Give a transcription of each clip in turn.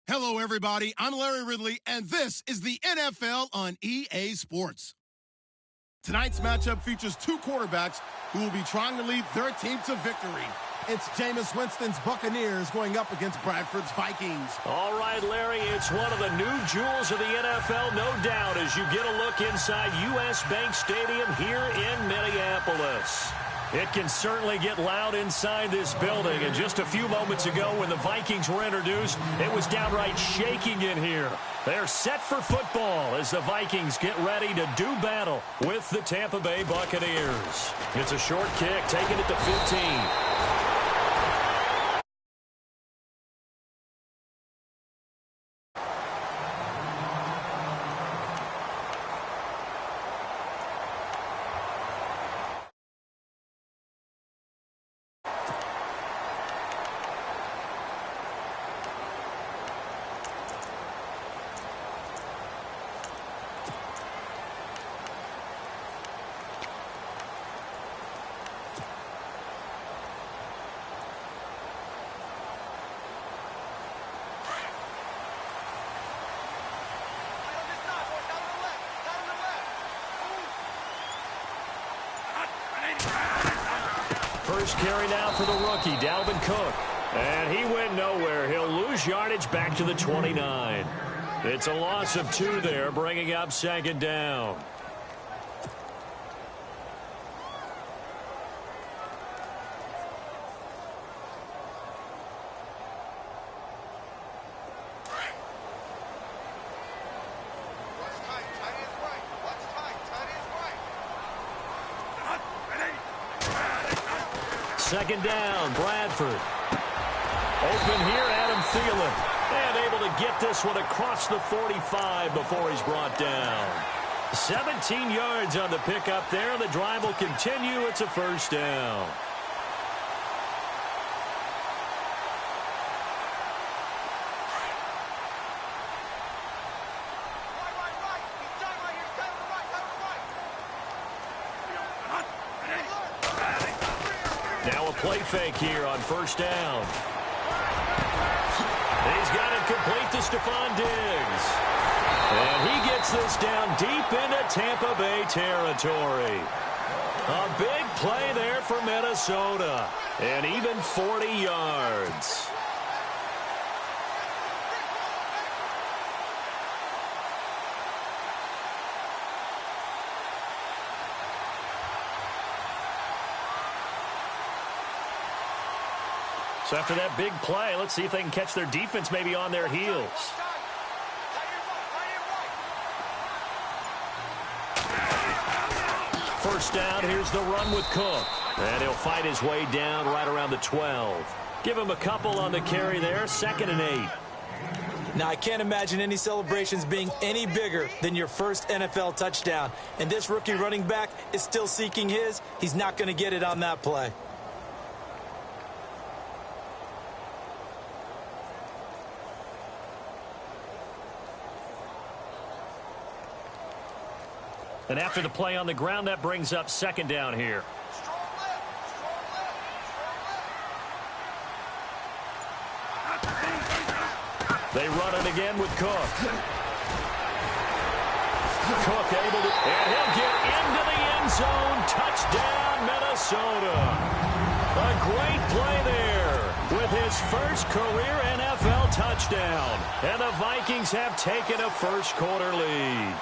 Hello, everybody. I'm Larry Ridley, and this is the NFL on EA Sports. Tonight's matchup features two quarterbacks who will be trying to lead their team to victory. It's Jameis Winston's Buccaneers going up against Bradford's Vikings. All right, Larry, it's one of the new jewels of the NFL, no doubt, as you get a look inside U.S. Bank Stadium here in Minneapolis. It can certainly get loud inside this building, and just a few moments ago when the Vikings were introduced, it was downright shaking in here. They're set for football as the Vikings get ready to do battle with the Tampa Bay Buccaneers. It's a short kick, taking it to 15. First carry now for the rookie, Dalvin Cook. And he went nowhere. He'll lose yardage back to the 29. It's a loss of 2 there, bringing up second down. Second down, Bradford. Open here, Adam Thielen. And able to get this one across the 45 before he's brought down. 17 yards on the pickup there. The drive will continue. It's a first down. Now a play fake here on first down. He's got it complete to Stephon Diggs. And he gets this down deep into Tampa Bay territory. A big play there for Minnesota. And even 40 yards. So after that big play, let's see if they can catch their defense maybe on their heels. First down, here's the run with Cook. And he'll fight his way down right around the 12. Give him a couple on the carry there, 2nd and 8. Now, I can't imagine any celebrations being any bigger than your first NFL touchdown. And this rookie running back is still seeking his. He's not going to get it on that play. And after the play on the ground, that brings up second down here. They run it again with Cook. Cook able to, and he'll get into the end zone. Touchdown, Minnesota. A great play there with his first career NFL touchdown. And the Vikings have taken a first quarter lead.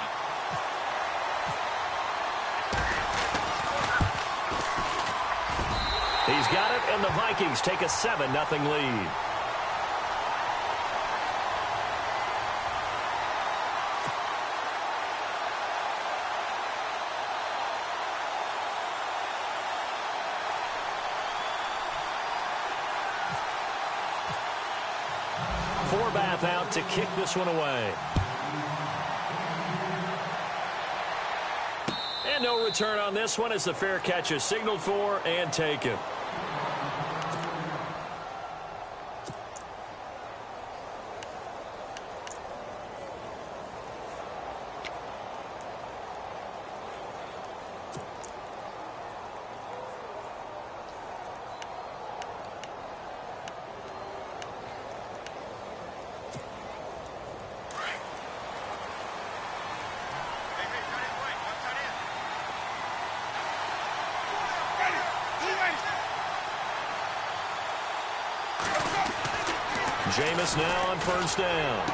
He's got it, and the Vikings take a 7-0 lead. Forbath out to kick this one away. And no return on this one as the fair catch is signaled for and taken. Jameis now on first down.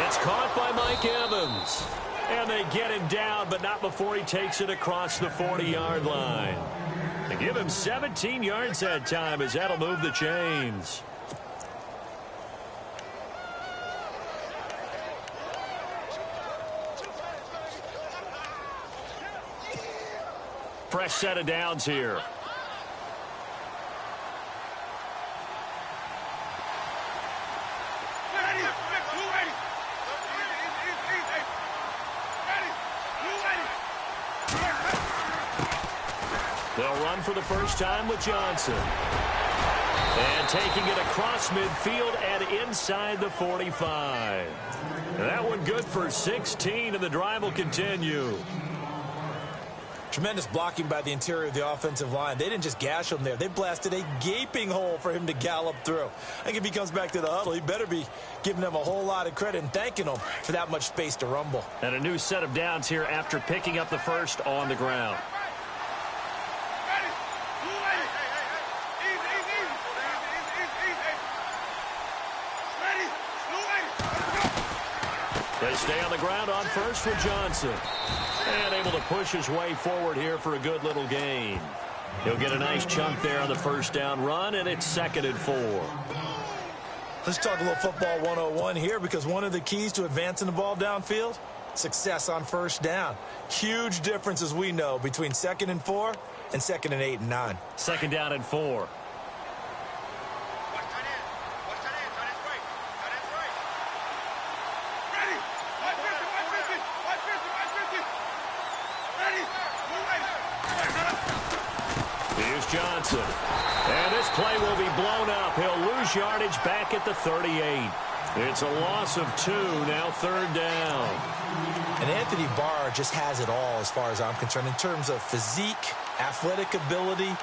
It's caught by Mike Evans. And they get him down, but not before he takes it across the 40-yard line. They give him 17 yards that time as that'll move the chains. Fresh set of downs here. They'll run for the first time with Johnson. And taking it across midfield and inside the 45. That one good for 16, and the drive will continue. Tremendous blocking by the interior of the offensive line. They didn't just gash him there. They blasted a gaping hole for him to gallop through. I think if he comes back to the huddle, he better be giving them a whole lot of credit and thanking them for that much space to rumble. And a new set of downs here after picking up the first on the ground. They stay on the ground on first with Johnson. And able to push his way forward here for a good little gain. He'll get a nice chunk there on the first down run, and it's 2nd and 4. Let's talk a little football 101 here, because one of the keys to advancing the ball downfield, success on first down. Huge difference, as we know, between 2nd and 4 and 2nd and 8 and 9. 2nd down and 4. Johnson. And this play will be blown up. He'll lose yardage back at the 38. It's a loss of 2, now 3rd down. And Anthony Barr just has it all as far as I'm concerned in terms of physique, athletic ability,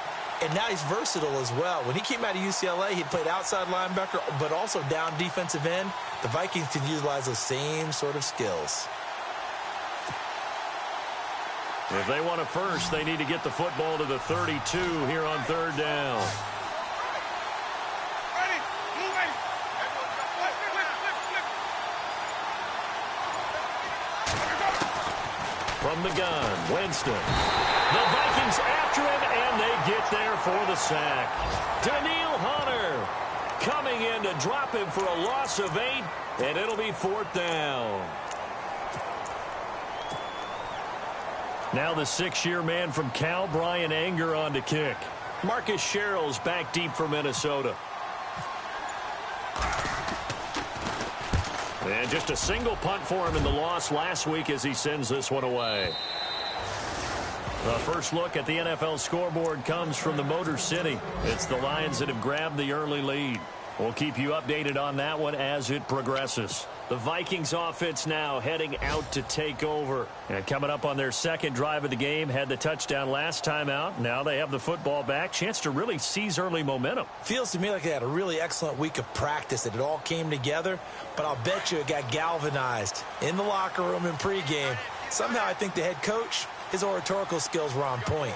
and now he's versatile as well. When he came out of UCLA, he played outside linebacker, but also down defensive end. The Vikings can utilize those same sort of skills. If they want a first, they need to get the football to the 32 here on 3rd down. From the gun, Winston. The Vikings after him, and they get there for the sack. Daniil Hunter coming in to drop him for a loss of 8, and it'll be 4th down. Now the 6-year man from Cal, Brian Anger, on to kick. Marcus Sherrill's back deep for Minnesota. And just a single punt for him in the loss last week as he sends this one away. The first look at the NFL scoreboard comes from the Motor City. It's the Lions that have grabbed the early lead. We'll keep you updated on that one as it progresses. The Vikings offense now heading out to take over. And coming up on their 2nd drive of the game, had the touchdown last time out. Now they have the football back. Chance to really seize early momentum. Feels to me like they had a really excellent week of practice, that it all came together. But I'll bet you it got galvanized in the locker room in pregame. Somehow I think the head coach, his oratorical skills were on point.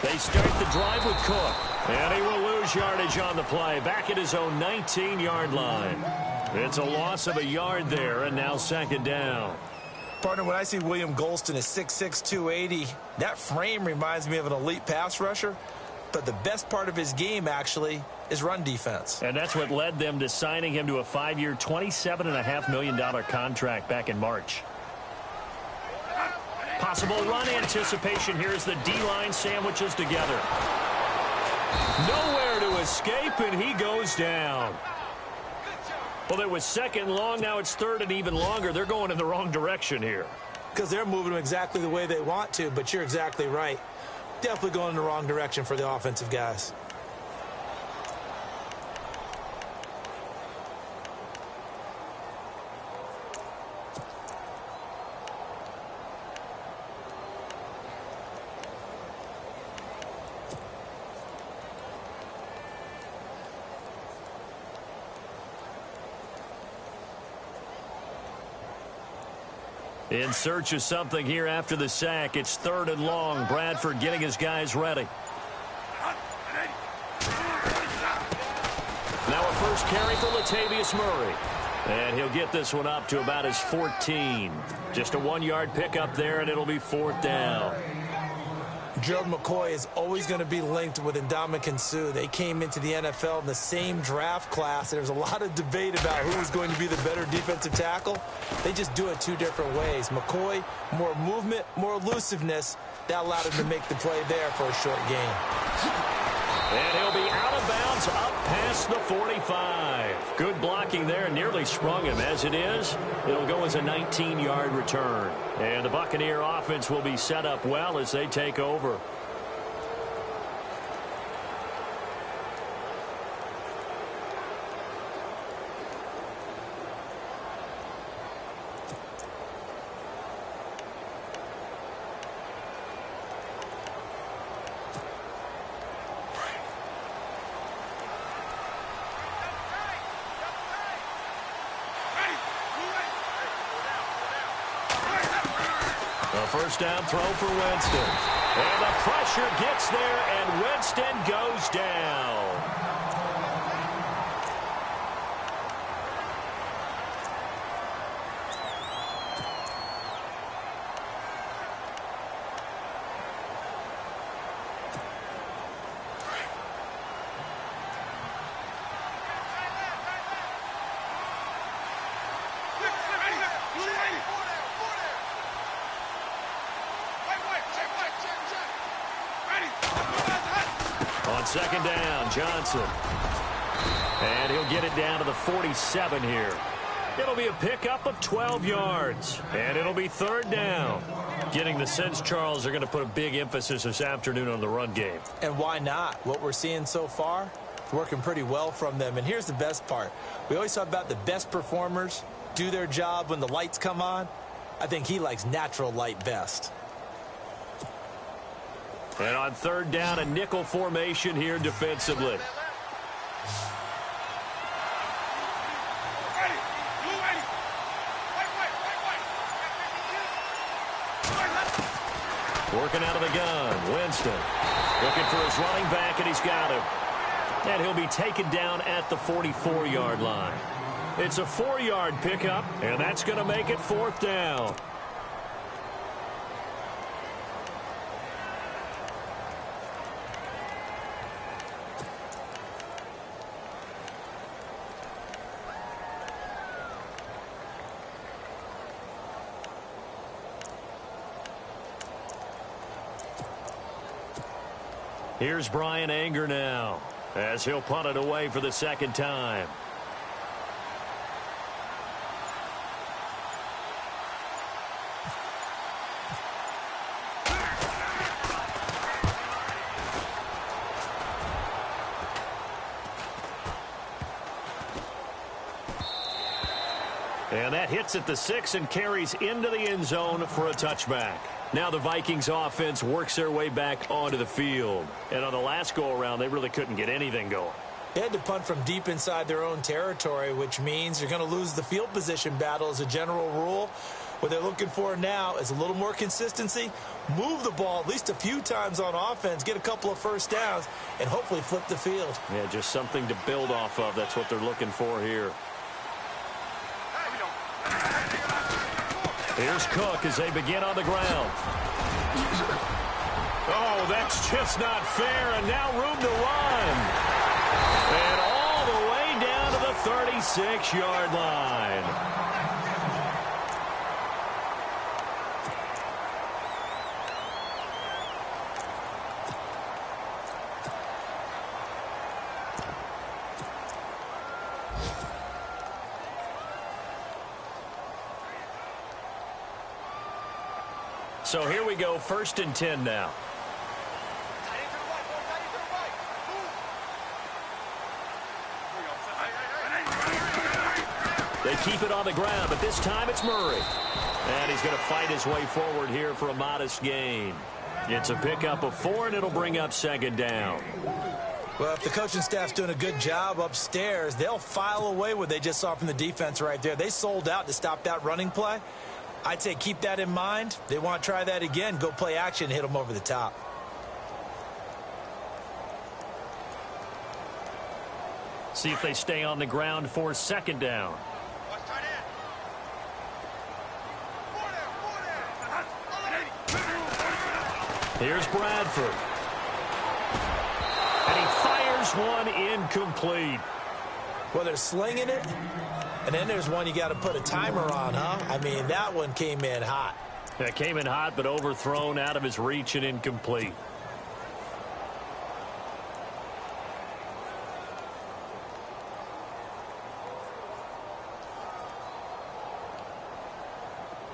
They start the drive with Cook. And he will lose yardage on the play, back at his own 19-yard line. It's a loss of a yard there, and now 2nd down. Partner, when I see William Golston at 6'6", 280, that frame reminds me of an elite pass rusher. But the best part of his game, actually, is run defense. And that's what led them to signing him to a 5-year, $27.5 million contract back in March. Possible run anticipation here as the D-line sandwiches together. Nowhere to escape, and he goes down. Well, it was 2nd long. Now it's 3rd and even longer. They're going in the wrong direction here. Because they're moving them exactly the way they want to, but you're exactly right. Definitely going in the wrong direction for the offensive guys. In search of something here after the sack. It's 3rd and long. Bradford getting his guys ready. first carry for Latavius Murray. And he'll get this one up to about his 14. Just a 1-yard pickup there, and it'll be 4th down. Gerald McCoy is always going to be linked with Ndamukong Suh. They came into the NFL in the same draft class. There's a lot of debate about who was going to be the better defensive tackle. They just do it 2 different ways. McCoy, more movement, more elusiveness. That allowed him to make the play there for a short gain. And he'll be out of bounds up past the 45. Good blocking there. Nearly sprung him. As it is, it'll go as a 19-yard return. And the Buccaneer offense will be set up well as they take over. First down throw for Winston. And the pressure gets there, and Winston goes down. Second down, Johnson. And he'll get it down to the 47 here. It'll be a pickup of 12 yards. And it'll be 3rd down. Getting the sense, Charles, they're going to put a big emphasis this afternoon on the run game. And why not? What we're seeing so far, it's working pretty well from them. And here's the best part. We always talk about the best performers do their job when the lights come on. I think he likes natural light best. And on 3rd down, a nickel formation here defensively. Working out of the gun, Winston. Looking for his running back, and he's got him. And he'll be taken down at the 44-yard line. It's a 4-yard pickup, and that's going to make it 4th down. Here's Brian Anger now, as he'll punt it away for the 2nd time. And that hits at the 6 and carries into the end zone for a touchback. Now the Vikings offense works their way back onto the field. And on the last go-around, they really couldn't get anything going. They had to punt from deep inside their own territory, which means you're going to lose the field position battle as a general rule. What they're looking for now is a little more consistency, move the ball at least a few times on offense, get a couple of first downs, and hopefully flip the field. Yeah, just something to build off of. That's what they're looking for here. Here's Cook as they begin on the ground. Oh, that's just not fair, and now room to run. And all the way down to the 36-yard line. So here we go, 1st and 10 now. They keep it on the ground, but this time it's Murray. And he's going to fight his way forward here for a modest gain. It's a pickup of 4, and it'll bring up 2nd down. Well, if the coaching staff's doing a good job upstairs, they'll file away what they just saw from the defense right there. They sold out to stop that running play. I'd say keep that in mind. They want to try that again. Go play action, hit them over the top. See if they stay on the ground for second down. Here's Bradford. And he fires one incomplete. Well, they're slinging it, and then there's one you got to put a timer on, huh? I mean, that one came in hot. That came in hot, but overthrown out of his reach and incomplete.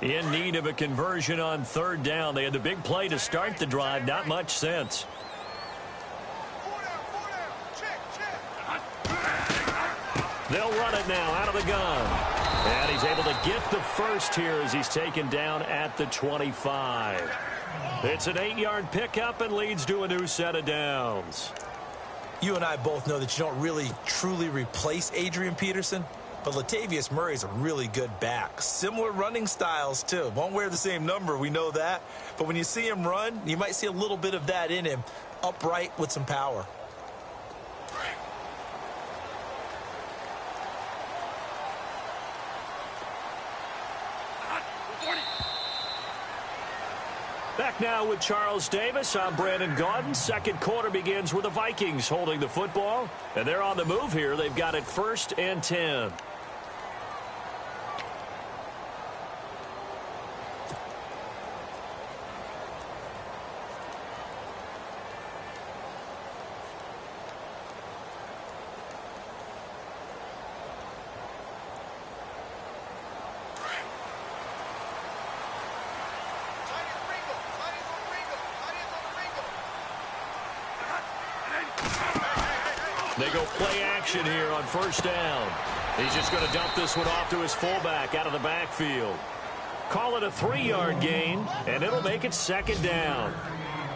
In need of a conversion on third down. They had the big play to start the drive. Not much sense. They'll run it now out of the gun. And he's able to get the first here as he's taken down at the 25. It's an 8-yard pickup and leads to a new set of downs. You and I both know that you don't really truly replace Adrian Peterson, but Latavius Murray's a really good back. Similar running styles, too. Won't wear the same number, we know that. But when you see him run, you might see a little bit of that in him. Upright with some power. Back now with Charles Davis. I'm Brandon Gaudin. Second quarter begins with the Vikings holding the football. And they're on the move here. They've got it 1st and 10. They go play action here on 1st down. He's just going to dump this one off to his fullback out of the backfield. Call it a 3-yard gain, and it'll make it 2nd down.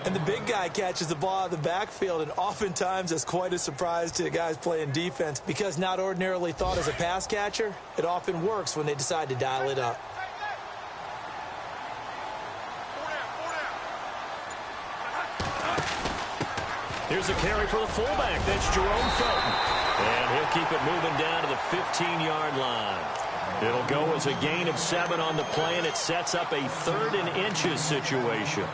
And the big guy catches the ball out of the backfield, and oftentimes it's quite a surprise to the guys playing defense because not ordinarily thought as a pass catcher, it often works when they decide to dial it up. Here's a carry for the fullback. That's Jerome Felton. And he'll keep it moving down to the 15-yard line. It'll go as a gain of 7 on the play, and it sets up a 3rd and inches situation.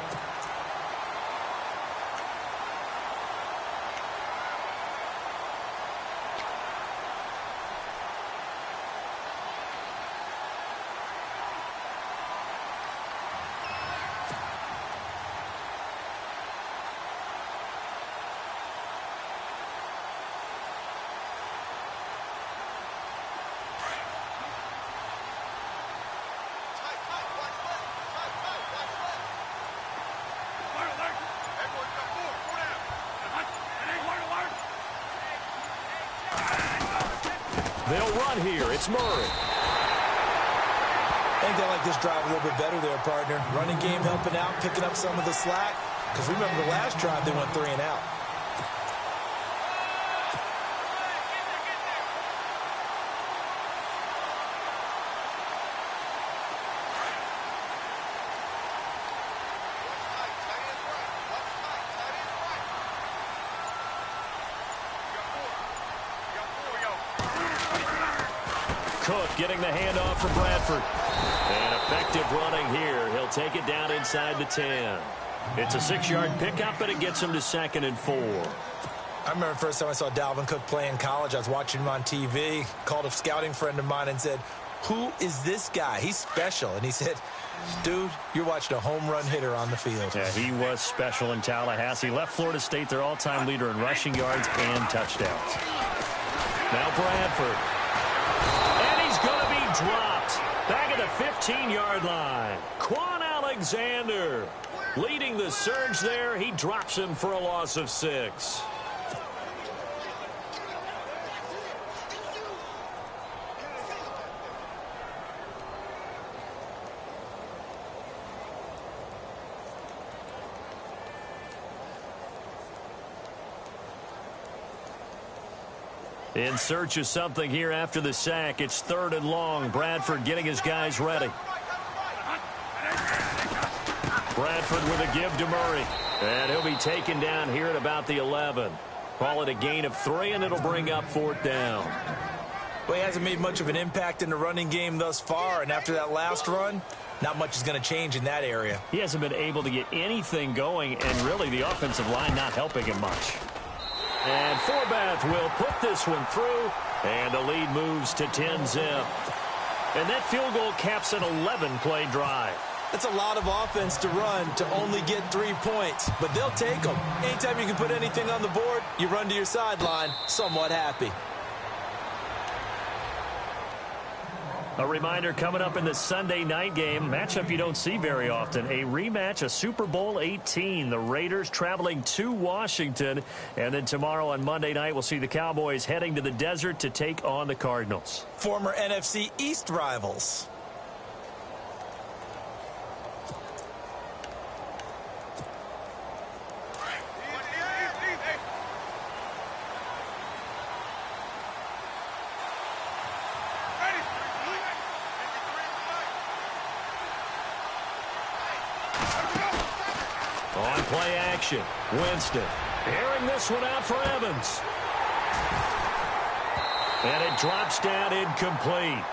They'll run here. It's Murray. I think they like this drive a little bit better there, partner. Running game helping out, picking up some of the slack. Because remember the last drive, they went 3 and out. Cook getting the handoff from Bradford. And effective running here. He'll take it down inside the 10. It's a 6-yard pickup, and it gets him to 2nd and 4. I remember the first time I saw Dalvin Cook play in college. I was watching him on TV, called a scouting friend of mine and said, "Who is this guy? He's special." And he said, "Dude, you're watching a home run hitter on the field." Yeah, he was special in Tallahassee. Left Florida State their all-time leader in rushing yards and touchdowns. Now Bradford. And he's going to be dropped back at the 15-yard line. Quan Alexander leading the surge there. He drops him for a loss of 6. In search of something here after the sack. It's 3rd and long. Bradford getting his guys ready. Bradford with a give to Murray. And he'll be taken down here at about the 11. Call it a gain of 3, and it'll bring up 4th down. Well, he hasn't made much of an impact in the running game thus far, and after that last run, not much is going to change in that area. He hasn't been able to get anything going, and really the offensive line not helping him much. And Forbath will put this one through, and the lead moves to 10-zip. And that field goal caps an 11-play drive. That's a lot of offense to run to only get 3 points, but they'll take them. Anytime you can put anything on the board, you run to your sideline somewhat happy. A reminder coming up in the Sunday night game, matchup you don't see very often, a rematch of Super Bowl 18. The Raiders traveling to Washington, and then tomorrow on Monday night we'll see the Cowboys heading to the desert to take on the Cardinals. Former NFC East rivals. On play action, Winston airing this one out for Evans. And it drops down incomplete.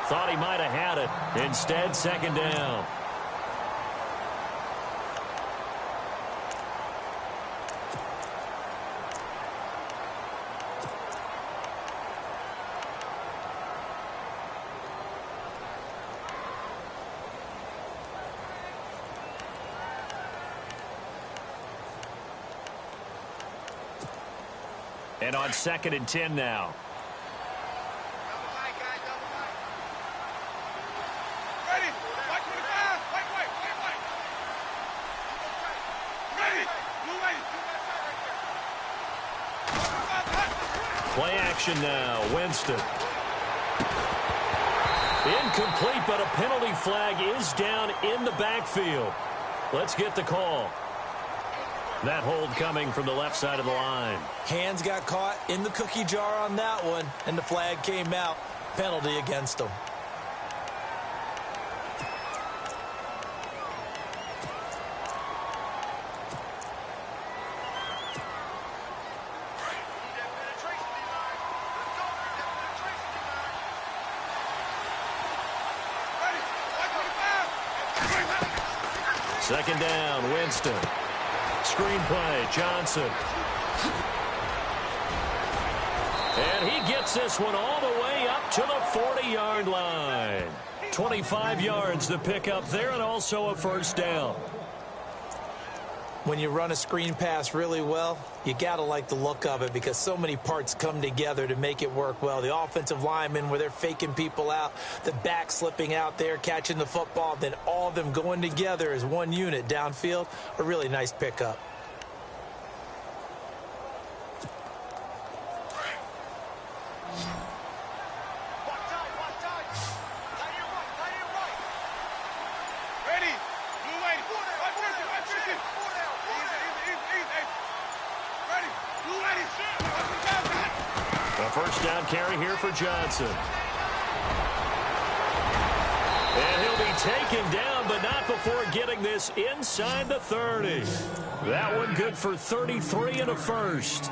Thought he might have had it. Instead, 2nd down. And on 2nd and 10 now. Play action now. Winston. Incomplete, but a penalty flag is down in the backfield. Let's get the call. That hold coming from the left side of the line. Hands got caught in the cookie jar on that one, and the flag came out. Penalty against them. Second down, Winston. Screenplay, Johnson. And he gets this one all the way up to the 40-yard line. 25 yards to pick up there, and also a 1st down. When you run a screen pass really well, you got to like the look of it because so many parts come together to make it work well. The offensive linemen, where they're faking people out, the back slipping out there, catching the football, then all of them going together as one unit downfield. A really nice pickup. A 1st down carry here for Johnson. And he'll be taken down, but not before getting this inside the 30. That one good for 33 and a 1st.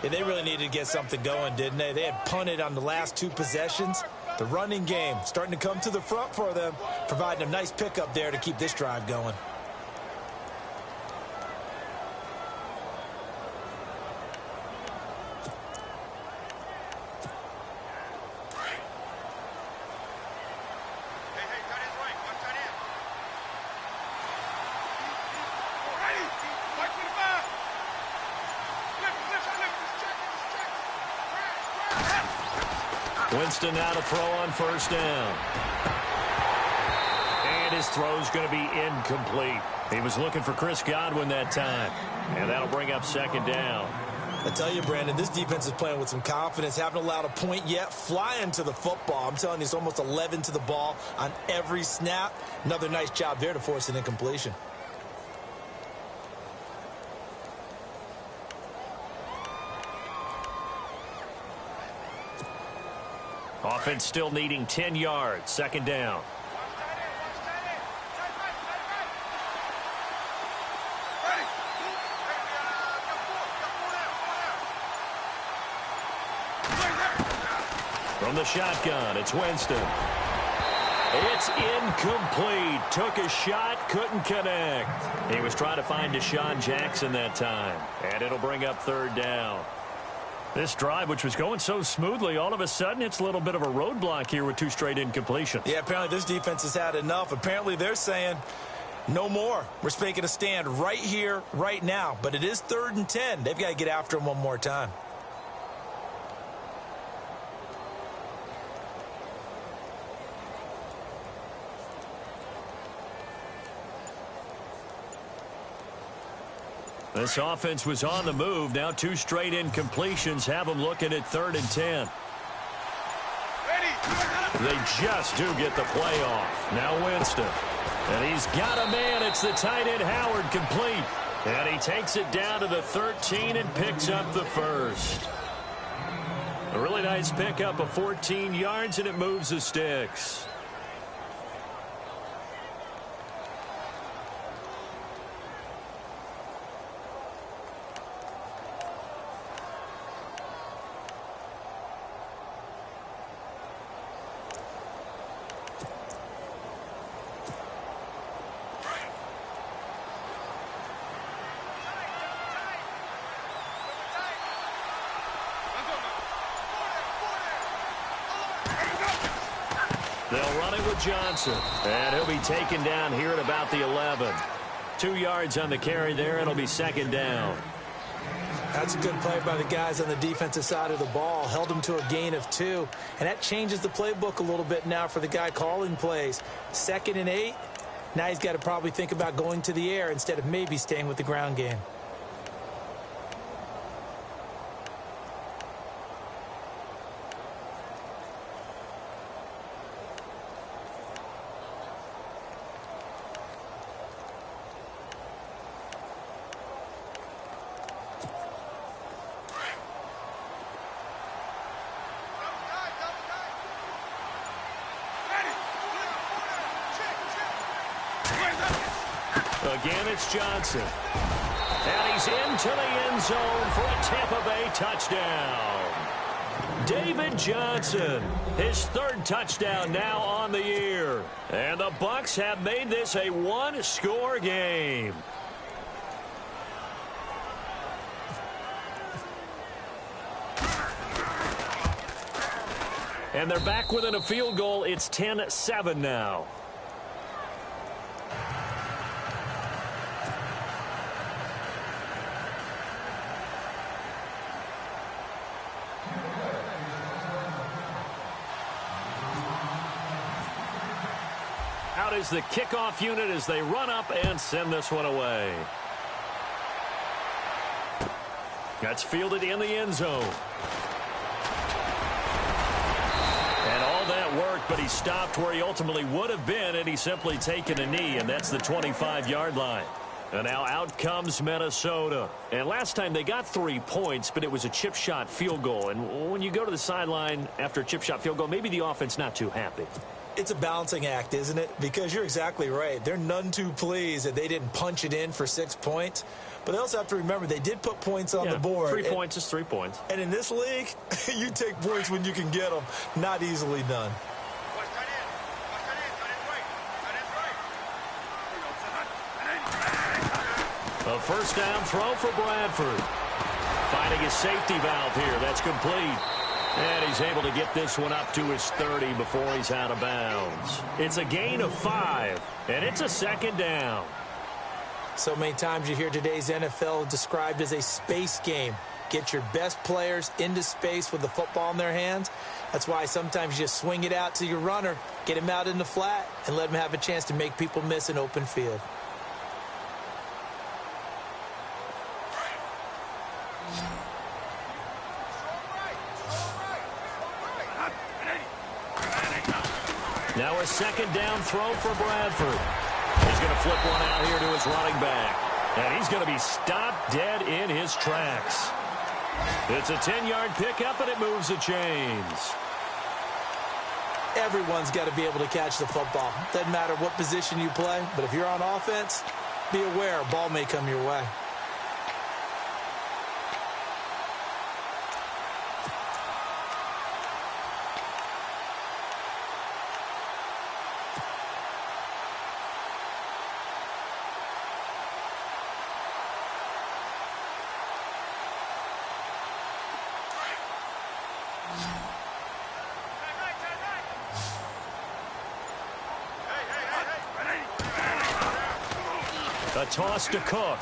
Yeah, they really needed to get something going, didn't they? They had punted on the last 2 possessions. The running game starting to come to the front for them, providing a nice pickup there to keep this drive going. Winston now to throw on 1st down. And his throw's going to be incomplete. He was looking for Chris Godwin that time. And that'll bring up 2nd down. I tell you, Brandon, this defense is playing with some confidence. Haven't allowed a point yet. Flying to the football. I'm telling you, it's almost 11 to the ball on every snap. Another nice job there to force an incompletion. Offense still needing 10 yards. 2nd down. From the shotgun, it's Winston. It's incomplete. Took a shot, couldn't connect. He was trying to find Deshaun Jackson that time. And it'll bring up third down. This drive, which was going so smoothly, all of a sudden it's a little bit of a roadblock here with 2 straight incompletions. Yeah, apparently this defense has had enough. Apparently they're saying no more. We're making a stand right here, right now. But it is 3rd and 10. They've got to get after him one more time. This offense was on the move. Now 2 straight incompletions have them looking at 3rd and 10. They just do get the play off. Now Winston. And he's got a man. It's the tight end Howard, complete. And he takes it down to the 13 and picks up the first. A really nice pickup of 14 yards, and it moves the sticks. They'll run it with Johnson. And he'll be taken down here at about the 11. 2 yards on the carry there. It'll be 2nd down. That's a good play by the guys on the defensive side of the ball. Held them to a gain of 2. And that changes the playbook a little bit now for the guy calling plays. 2nd and 8. Now he's got to probably think about going to the air instead of maybe staying with the ground game. Again, it's Johnson. And he's into the end zone for a Tampa Bay touchdown. David Johnson, his 3rd touchdown now on the year. And the Bucks have made this a 1-score game. And they're back within a field goal. It's 10-7 now. Out is the kickoff unit as they run up and send this one away. That's fielded in the end zone. And all that worked, but he stopped where he ultimately would have been, and he's simply taken a knee, and that's the 25-yard line. And now out comes Minnesota. And last time they got 3 points, but it was a chip shot field goal. And when you go to the sideline after a chip shot field goal, maybe the offense not too happy. It's a balancing act, isn't it? Because you're exactly right. They're none too pleased that they didn't punch it in for 6 points. But they also have to remember they did put points on the board. 3 points is 3 points. And in this league, you take points when you can get them. Not easily done. A first down throw for Bradford. Finding his safety valve here. That's complete. And he's able to get this one up to his 30 before he's out of bounds. It's a gain of 5, and it's a 2nd down. So many times you hear today's NFL described as a space game. Get your best players into space with the football in their hands. That's why sometimes you just swing it out to your runner, get him out in the flat, and let him have a chance to make people miss an open field. Now a 2nd down throw for Bradford. He's going to flip one out here to his running back. And he's going to be stopped dead in his tracks. It's a 10-yard pickup, and it moves the chains. Everyone's got to be able to catch the football. Doesn't matter what position you play, but if you're on offense, be aware a ball may come your way. A toss to Cook.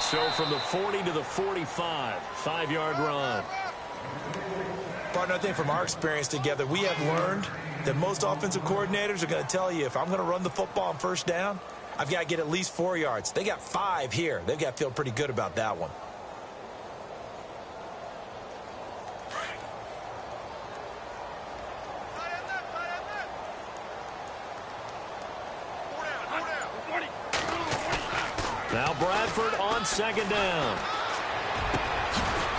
So from the 40 to the 45, 5-yard run. Partner, I think from our experience together, we have learned that most offensive coordinators are going to tell you, if I'm going to run the football on first down, I've got to get at least 4 yards. They got 5 here. They've got to feel pretty good about that one. Now Bradford on second down.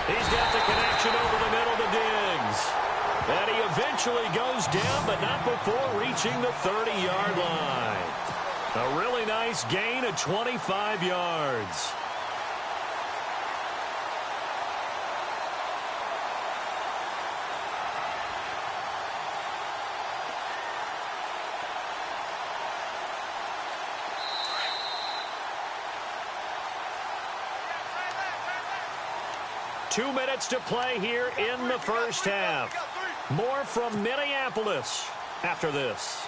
He's got the connection over the middle to Diggs. And he eventually goes down, but not before reaching the 30-yard line. A really nice gain of 25 yards. Two minutes to play here in the first half. More from Minneapolis after this.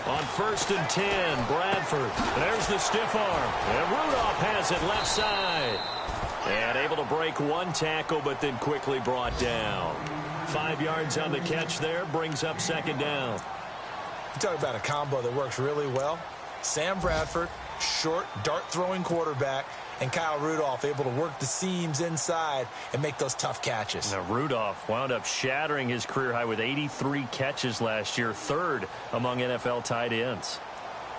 On 1st and 10, Bradford. There's the stiff arm. And Rudolph has it left side. And able to break one tackle, but then quickly brought down. 5 yards on the catch there, brings up second down. You talk about a combo that works really well. Sam Bradford, short, dart-throwing quarterback, and Kyle Rudolph able to work the seams inside and make those tough catches. Now, Rudolph wound up shattering his career high with 83 catches last year, 3rd among NFL tight ends.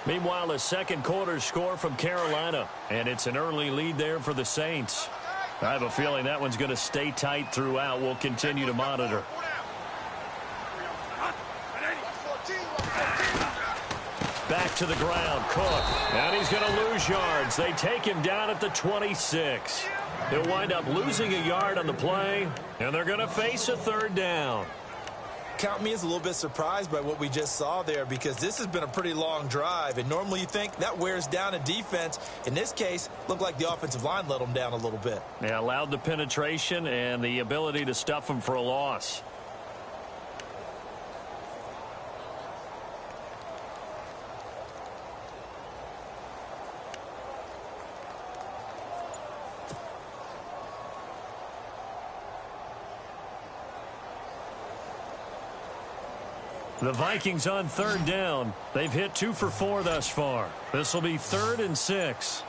Meanwhile, the second quarter score from Carolina, and it's an early lead there for the Saints. I have a feeling that one's going to stay tight throughout. We'll continue to monitor. Back to the ground, Cook. And he's going to lose yards. They take him down at the 26. He'll wind up losing a yard on the play, and they're going to face a 3rd down. Count me as a little bit surprised by what we just saw there, because this has been a pretty long drive, and normally you think that wears down a defense. In this case, looked like the offensive line let them down a little bit. Yeah, allowed the penetration and the ability to stuff them for a loss. The Vikings on 3rd down. They've hit 2 for 4 thus far. This will be 3rd and 6.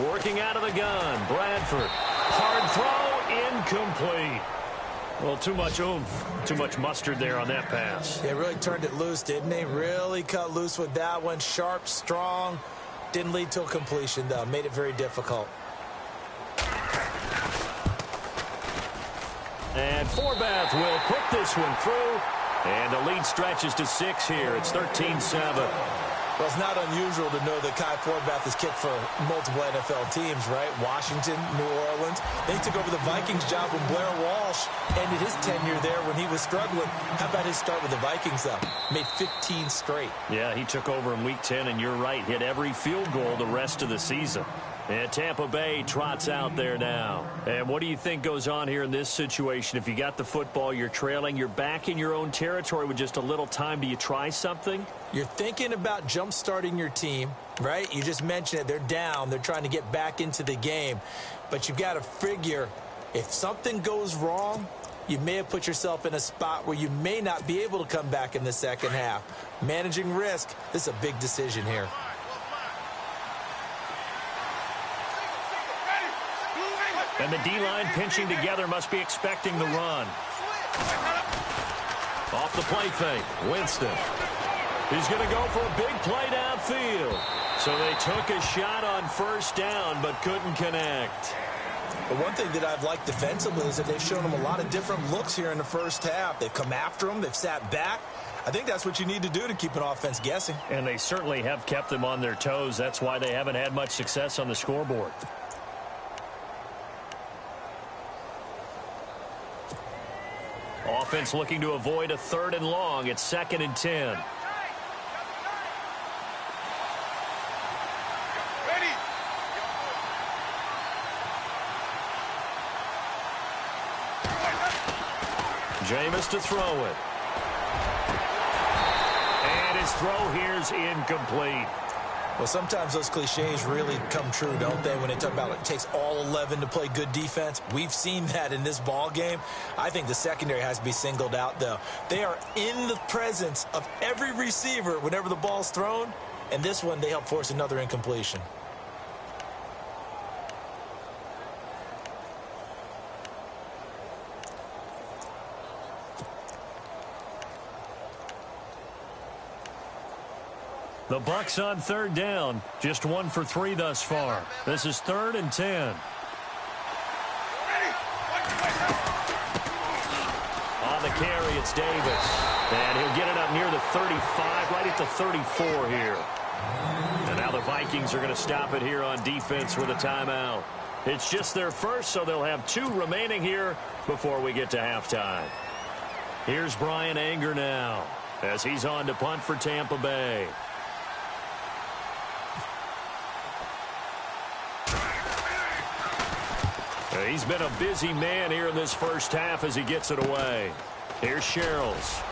Working out of the gun. Bradford. Hard throw. Incomplete. Well, too much oomph. Too much mustard there on that pass. They really turned it loose, didn't they? Really cut loose with that one. Sharp, strong. Didn't lead to a completion, though. Made it very difficult. And Forbath will put this one through. And the lead stretches to 6 here. It's 13-7. Well, it's not unusual to know that Kai Forbath has kicked for multiple NFL teams, right? Washington, New Orleans. Then he took over the Vikings job when Blair Walsh ended his tenure there when he was struggling. How about his start with the Vikings, though? Made 15 straight. Yeah, he took over in Week 10, and you're right, hit every field goal the rest of the season. And Tampa Bay trots out there now. And what do you think goes on here in this situation? If you got the football, you're trailing, you're back in your own territory with just a little time. Do you try something? You're thinking about jump-starting your team, right? You just mentioned it. They're down. They're trying to get back into the game. But you've got to figure, if something goes wrong, you may have put yourself in a spot where you may not be able to come back in the second half. Managing risk, this is a big decision here. And the D-line pinching together must be expecting the run. Off the play fake, Winston. He's going to go for a big play downfield. So they took a shot on 1st down, but couldn't connect. But one thing that I've liked defensively is that they've shown them a lot of different looks here in the first half. They've come after them. They've sat back. I think that's what you need to do to keep an offense guessing. And they certainly have kept them on their toes. That's why they haven't had much success on the scoreboard. Offense looking to avoid a 3rd and long. It's 2nd and 10. Jameis to throw it. And his throw here's incomplete. Well, sometimes those cliches really come true, don't they, when they talk about it takes all 11 to play good defense. We've seen that in this ball game. I think the secondary has to be singled out, though. They are in the presence of every receiver whenever the ball's thrown, and this one they help force another incompletion. The Bucks on third down, just 1 for 3 thus far. This is 3rd and 10. On the carry, it's Davis. And he'll get it up near the 35, right at the 34 here. And now the Vikings are going to stop it here on defense with a timeout. It's just their first, so they'll have 2 remaining here before we get to halftime. Here's Brian Anger now as he's on to punt for Tampa Bay. He's been a busy man here in this first half as he gets it away. Here's Sherrills.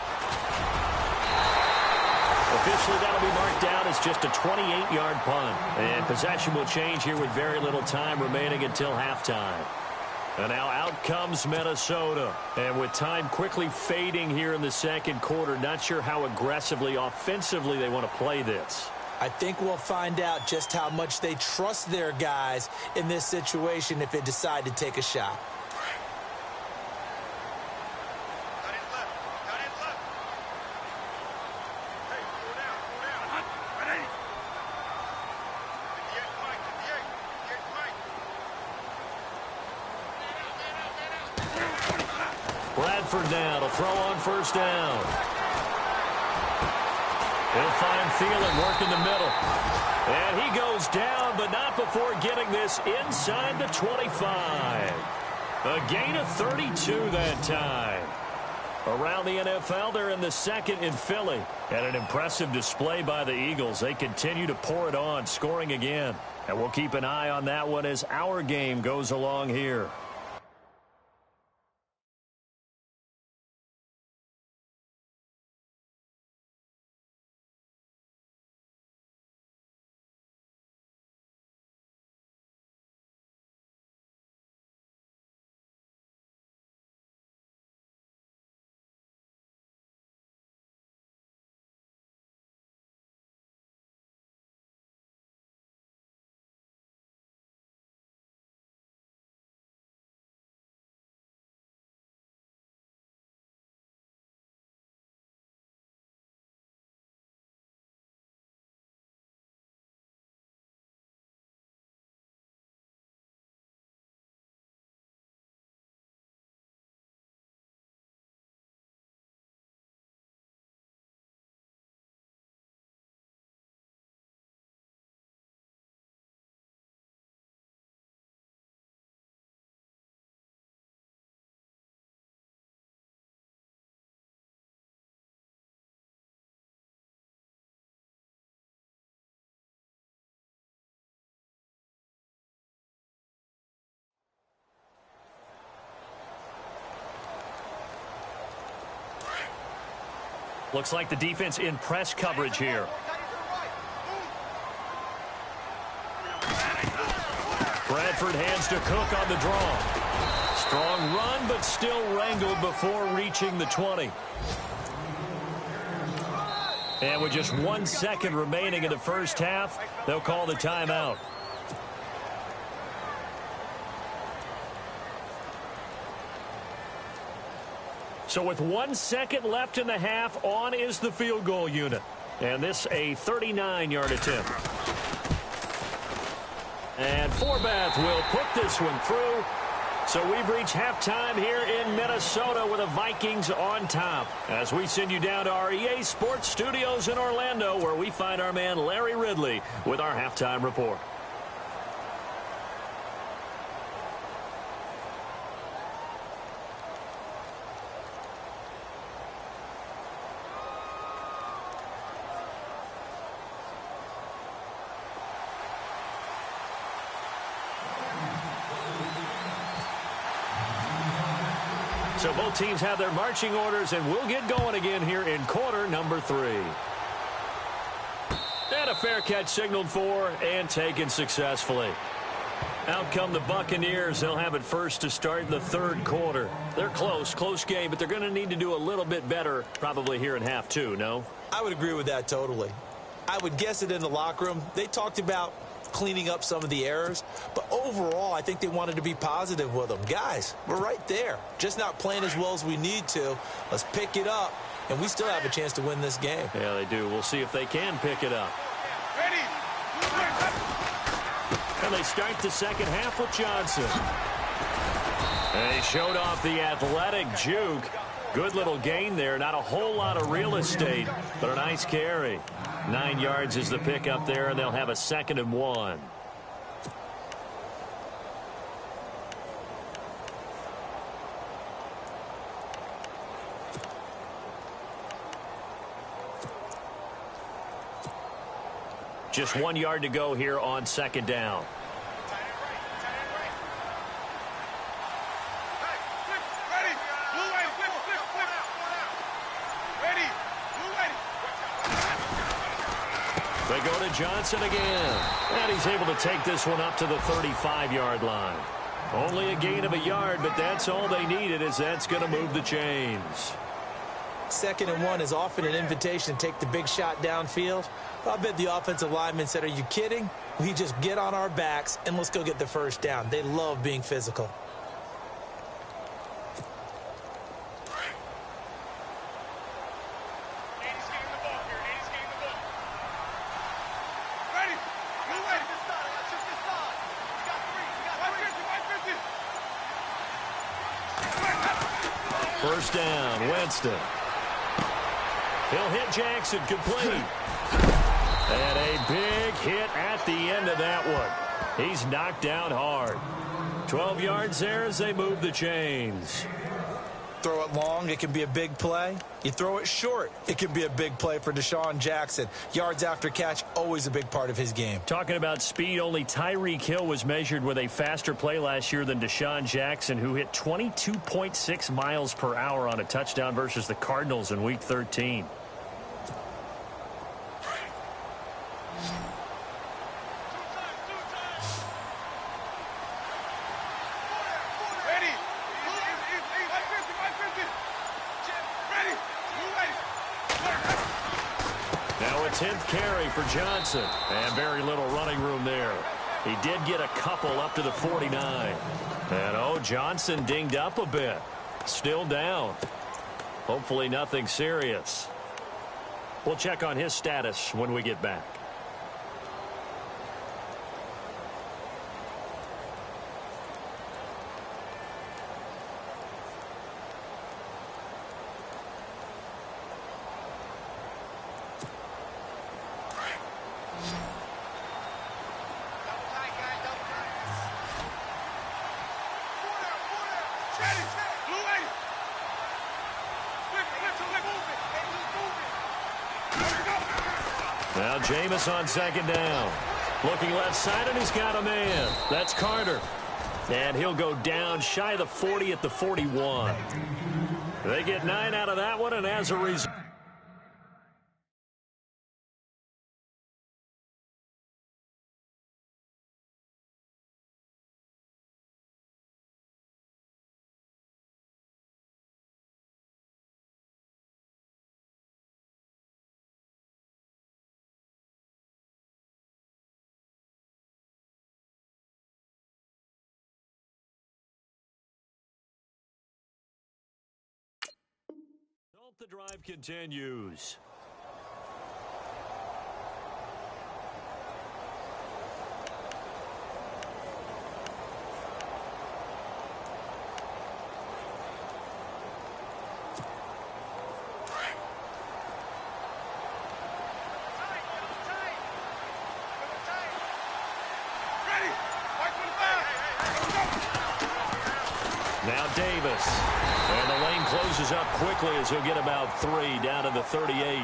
Officially, that'll be marked down as just a 28-yard punt. And possession will change here with very little time remaining until halftime. And now out comes Minnesota. And with time quickly fading here in the second quarter, not sure how aggressively, offensively they want to play this. I think we'll find out just how much they trust their guys in this situation if they decide to take a shot. Bradford now to throw on first down. He'll find Thielen working the middle. And he goes down, but not before getting this inside the 25. A gain of 32 that time. Around the NFL, they're in the second in Philly. And an impressive display by the Eagles. They continue to pour it on, scoring again. And we'll keep an eye on that one as our game goes along here. Looks like the defense in press coverage here. Bradford hands to Cook on the draw. Strong run, but still wrangled before reaching the 20. And with just 1 second remaining in the first half, they'll call the timeout. So with 1 second left in the half, on is the field goal unit. And this a 39-yard attempt. And Forbath will put this one through. So we've reached halftime here in Minnesota with the Vikings on top. As we send you down to our EA Sports Studios in Orlando, where we find our man Larry Ridley with our halftime report. So both teams have their marching orders, and we'll get going again here in quarter number 3. And a fair catch signaled for and taken successfully. Out come the Buccaneers. They'll have it first to start the third quarter. They're close game, but they're going to need to do a little bit better probably here in half 2, no? I would agree with that totally. I would guess it in the locker room. They talked about cleaning up some of the errors, but overall, I think they wanted to be positive with them. Guys, we're right there. Just not playing as well as we need to. Let's pick it up, and we still have a chance to win this game. Yeah, they do. We'll see if they can pick it up. Ready. And they start the second half with Johnson. And he showed off the athletic juke. Good little gain there. Not a whole lot of real estate, but a nice carry. 9 yards is the pickup there, and they'll have a 2nd and 1. Just 1 yard to go here on 2nd down. They go to Johnson again. And he's able to take this one up to the 35-yard line. Only a gain of a yard, but that's all they needed, as that's going to move the chains. 2nd and 1 is often an invitation to take the big shot downfield. I bet the offensive lineman said, "Are you kidding? We just get on our backs and let's go get the first down." They love being physical. First down, Winston. He'll hit Jackson, complete. And a big hit at the end of that one. He's knocked down hard. 12 yards there as they move the chains. Throw it long, it can be a big play. You throw it short, it can be a big play for Deshaun Jackson. Yards after catch, always a big part of his game. Talking about speed, only Tyreek Hill was measured with a faster play last year than Deshaun Jackson, who hit 22.6 miles per hour on a touchdown versus the Cardinals in Week 13. Now a 10th carry for Johnson, and very little running room there. He did get a couple up to the 49. And, Johnson dinged up a bit. Still down. Hopefully nothing serious. We'll check on his status when we get back. Now Jameis on 2nd down. Looking left side, and he's got a man. That's Carter. And he'll go down shy of the 40 at the 41. They get 9 out of that one, and as a result, the drive continues. Now Davis. And the lane closes up quickly as he'll get about 3 down to the 38.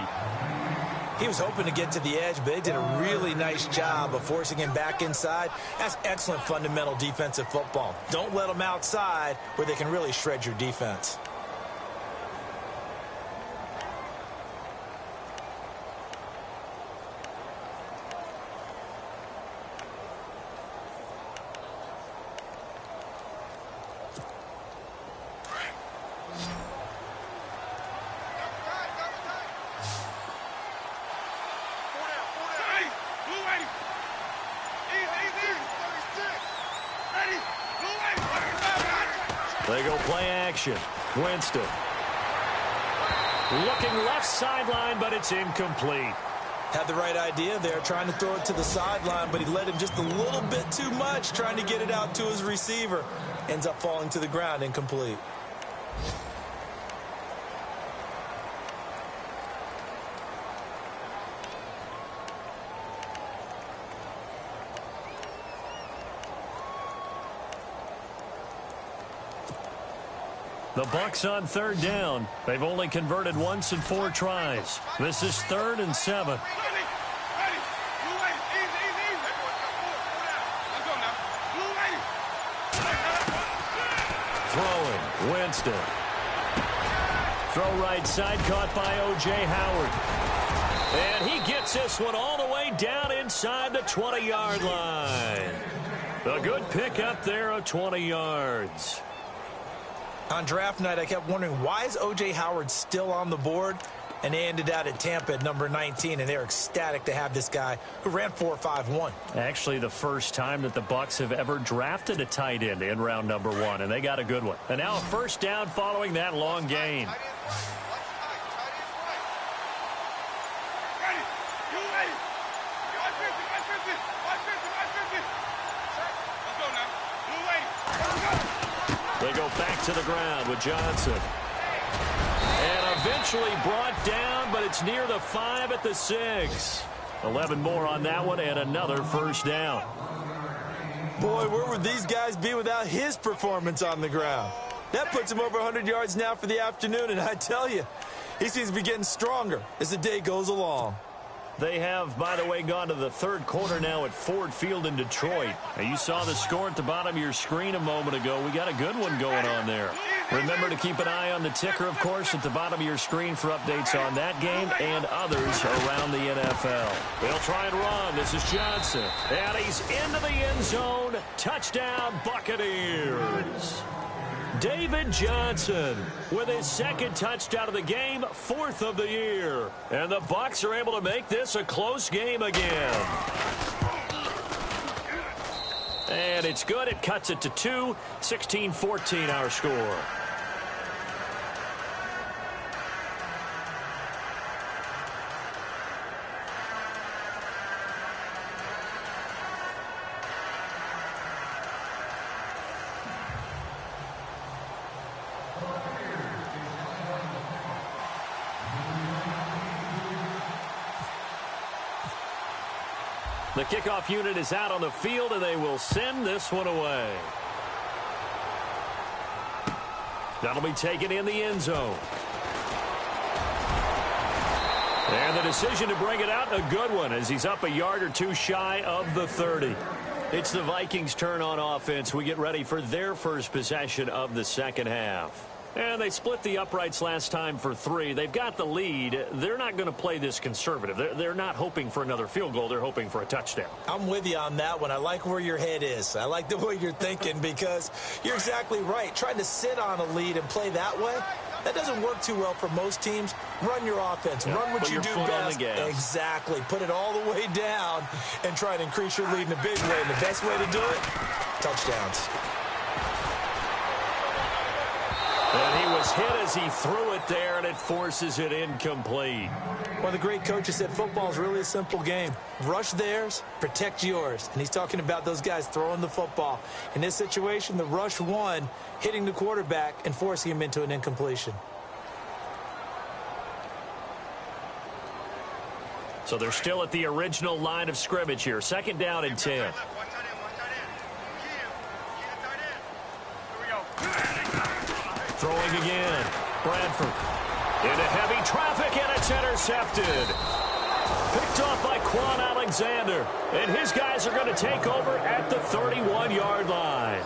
He was hoping to get to the edge, but they did a really nice job of forcing him back inside. That's excellent fundamental defensive football. Don't let them outside where they can really shred your defense. Play action. Winston. Looking left sideline, but it's incomplete. Had the right idea there, trying to throw it to the sideline, but he led him just a little bit too much, trying to get it out to his receiver. Ends up falling to the ground, incomplete. The Bucks on third down. They've only converted once in 4 tries. This is 3rd and 7. Throwing, Winston. Throw right side, caught by O.J. Howard. And he gets this one all the way down inside the 20-yard line. A good pickup there of 20 yards. On draft night, I kept wondering, why is O.J. Howard still on the board? And they ended out at Tampa at number 19, and they're ecstatic to have this guy who ran 4.51. Actually, the first time that the Bucks have ever drafted a tight end in round number 1, and they got a good one. And now a first down following that long gain. They go back to the ground with Johnson. And eventually brought down, but it's near the 5 at the 6. 11 more on that one and another first down. Boy, where would these guys be without his performance on the ground? That puts him over 100 yards now for the afternoon, and I tell you, he seems to be getting stronger as the day goes along. They have, by the way, gone to the third quarter now at Ford Field in Detroit. Now, you saw the score at the bottom of your screen a moment ago. We got a good one going on there. Remember to keep an eye on the ticker, of course, at the bottom of your screen for updates on that game and others around the NFL. They'll try and run. This is Johnson. And he's into the end zone. Touchdown, Buccaneers. David Johnson with his second touchdown of the game, 4th of the year. And the Bucks are able to make this a close game again. And it's good. It cuts it to 2. 16-14 our score. The kickoff unit is out on the field, and they will send this one away. That'll be taken in the end zone. And the decision to bring it out, a good one, as he's up a yard or 2 shy of the 30. It's the Vikings' turn on offense. We get ready for their first possession of the second half. And they split the uprights last time for 3. They've got the lead. They're not going to play this conservative. They're not hoping for another field goal. They're hoping for a touchdown. I'm with you on that one. I like where your head is. I like the way you're thinking because you're exactly right. Trying to sit on a lead and play that way, that doesn't work too well for most teams. Run your offense. Yeah, run what you do best. Exactly. Put it all the way down and try to increase your lead in a big way. And the best way to do it, touchdowns. And he was hit as he threw it there, and it forces it incomplete. One of the great coaches said football is really a simple game. Rush theirs, protect yours. And he's talking about those guys throwing the football. In this situation, the rush won, hitting the quarterback and forcing him into an incompletion. So they're still at the original line of scrimmage here. 2nd down and 10. Throwing again. Bradford. Into heavy traffic, and it's intercepted. Picked off by Quan Alexander. And his guys are going to take over at the 31-yard line.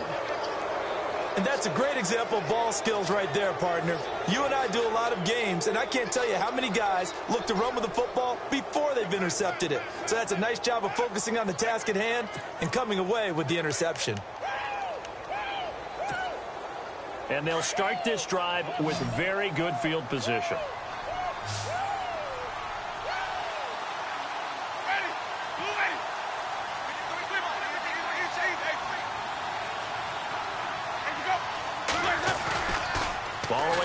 And that's a great example of ball skills right there, partner. You and I do a lot of games, and I can't tell you how many guys look to run with the football before they've intercepted it. So that's a nice job of focusing on the task at hand and coming away with the interception. And they'll start this drive with very good field position.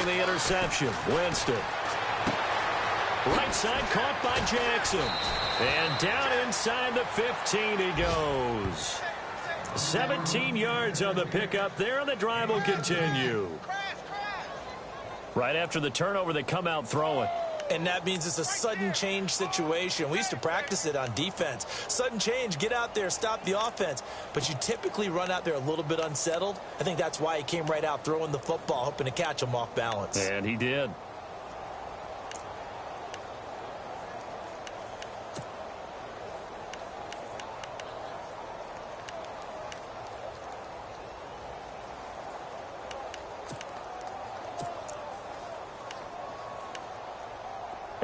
throwing the interception. Winston. Right side caught by Jackson. And down inside the 15 he goes. 17 yards on the pickup there, and the drive will continue. Right after the turnover, they come out throwing. And that means it's a sudden change situation. We used to practice it on defense. Sudden change, get out there, stop the offense. But you typically run out there a little bit unsettled. I think that's why he came right out throwing the football, hoping to catch him off balance. And he did.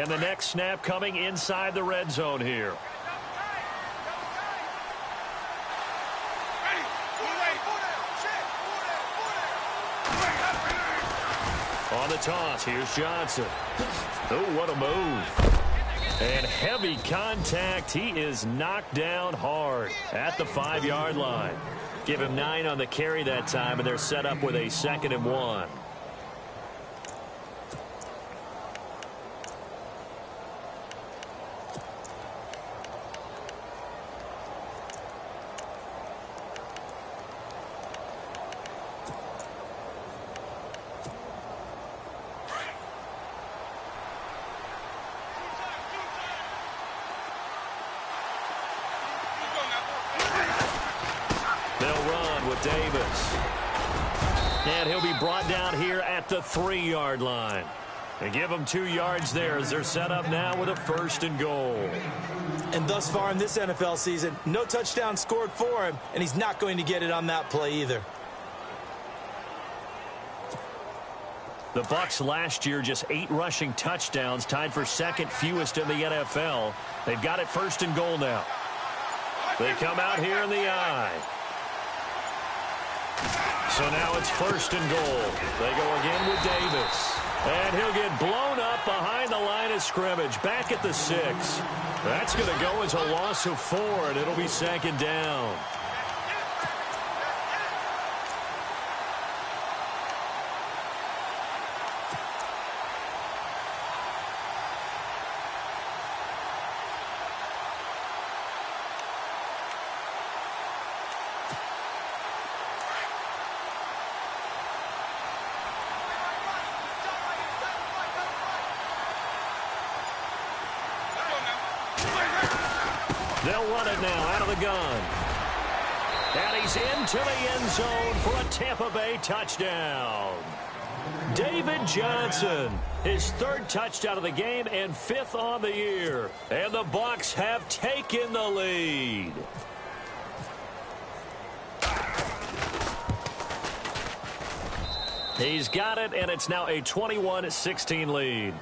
And the next snap coming inside the red zone here. On the toss, here's Johnson. Oh, what a move. And heavy contact. He is knocked down hard at the 5-yard line. Give him 9 on the carry that time, and they're set up with a 2nd and 1. Davis. And he'll be brought down here at the 3-yard line. They give him 2 yards there as they're set up now with a 1st and goal. And thus far in this NFL season, no touchdown scored for him, and he's not going to get it on that play either. The Bucks last year just 8 rushing touchdowns, tied for 2nd fewest in the NFL. They've got it 1st and goal now. They come out here in the eye. So now it's 1st and goal. They go again with Davis. And he'll get blown up behind the line of scrimmage. Back at the 6. That's going to go as a loss of 4, and it'll be 2nd down. They'll run it now out of the gun. And he's into the end zone for a Tampa Bay touchdown. David Johnson, his 3rd touchdown of the game and 5th on the year. And the Bucks have taken the lead. He's got it, and it's now a 21-16 lead.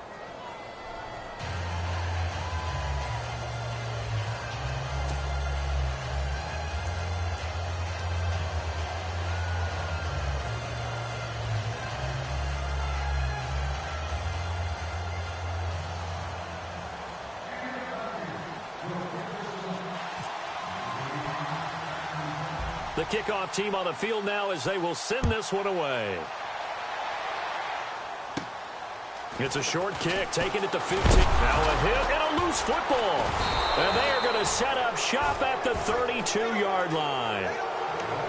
The kickoff team on the field now as they will send this one away. It's a short kick, taking it to 15. Now a hit and a loose football. And they are going to set up shop at the 32-yard line.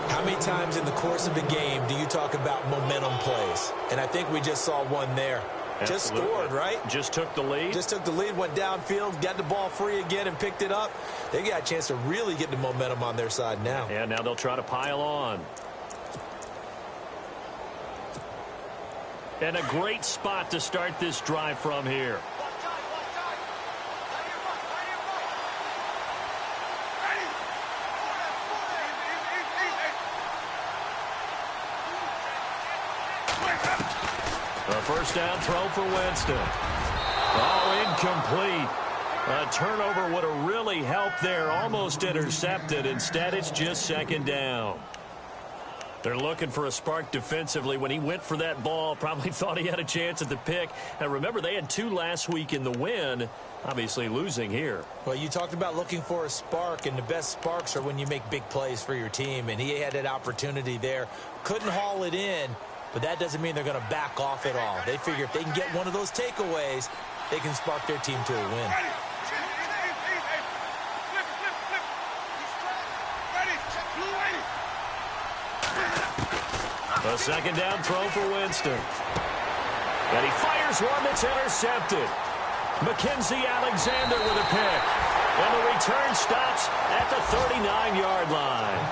How many times in the course of a game do you talk about momentum plays? And I think we just saw one there. Absolutely. Just scored, right? Just took the lead. Just took the lead, went downfield, got the ball free again and picked it up. They got a chance to really get the momentum on their side now. And now they'll try to pile on. And a great spot to start this drive from here. A first down throw for Winston. Oh, incomplete. A turnover would have really helped there. Almost intercepted. Instead, it's just 2nd down. They're looking for a spark defensively. When he went for that ball, probably thought he had a chance at the pick. And remember, they had 2 last week in the win. Obviously losing here. Well, you talked about looking for a spark, and the best sparks are when you make big plays for your team. And he had that opportunity there. Couldn't haul it in. but that doesn't mean they're going to back off at all. They figure if they can get one of those takeaways, they can spark their team to a win. A second down throw for Winston. And he fires one that's intercepted. Mackenzie Alexander with a pick. And the return stops at the 39-yard line.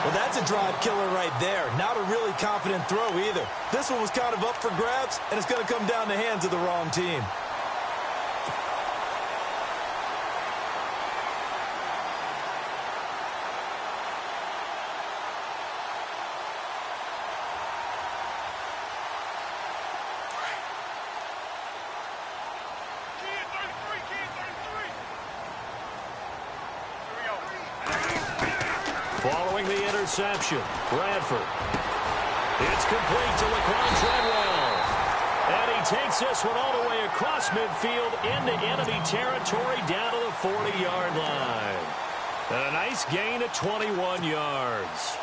Well, that's a drive killer right there. Not a really confident throw either. This one was kind of up for grabs, and it's going to come down the hands of the wrong team. Following the interception, Bradford. It's complete to Laquan Treadwell. And he takes this one all the way across midfield into enemy territory down to the 40-yard line. And a nice gain of 21 yards.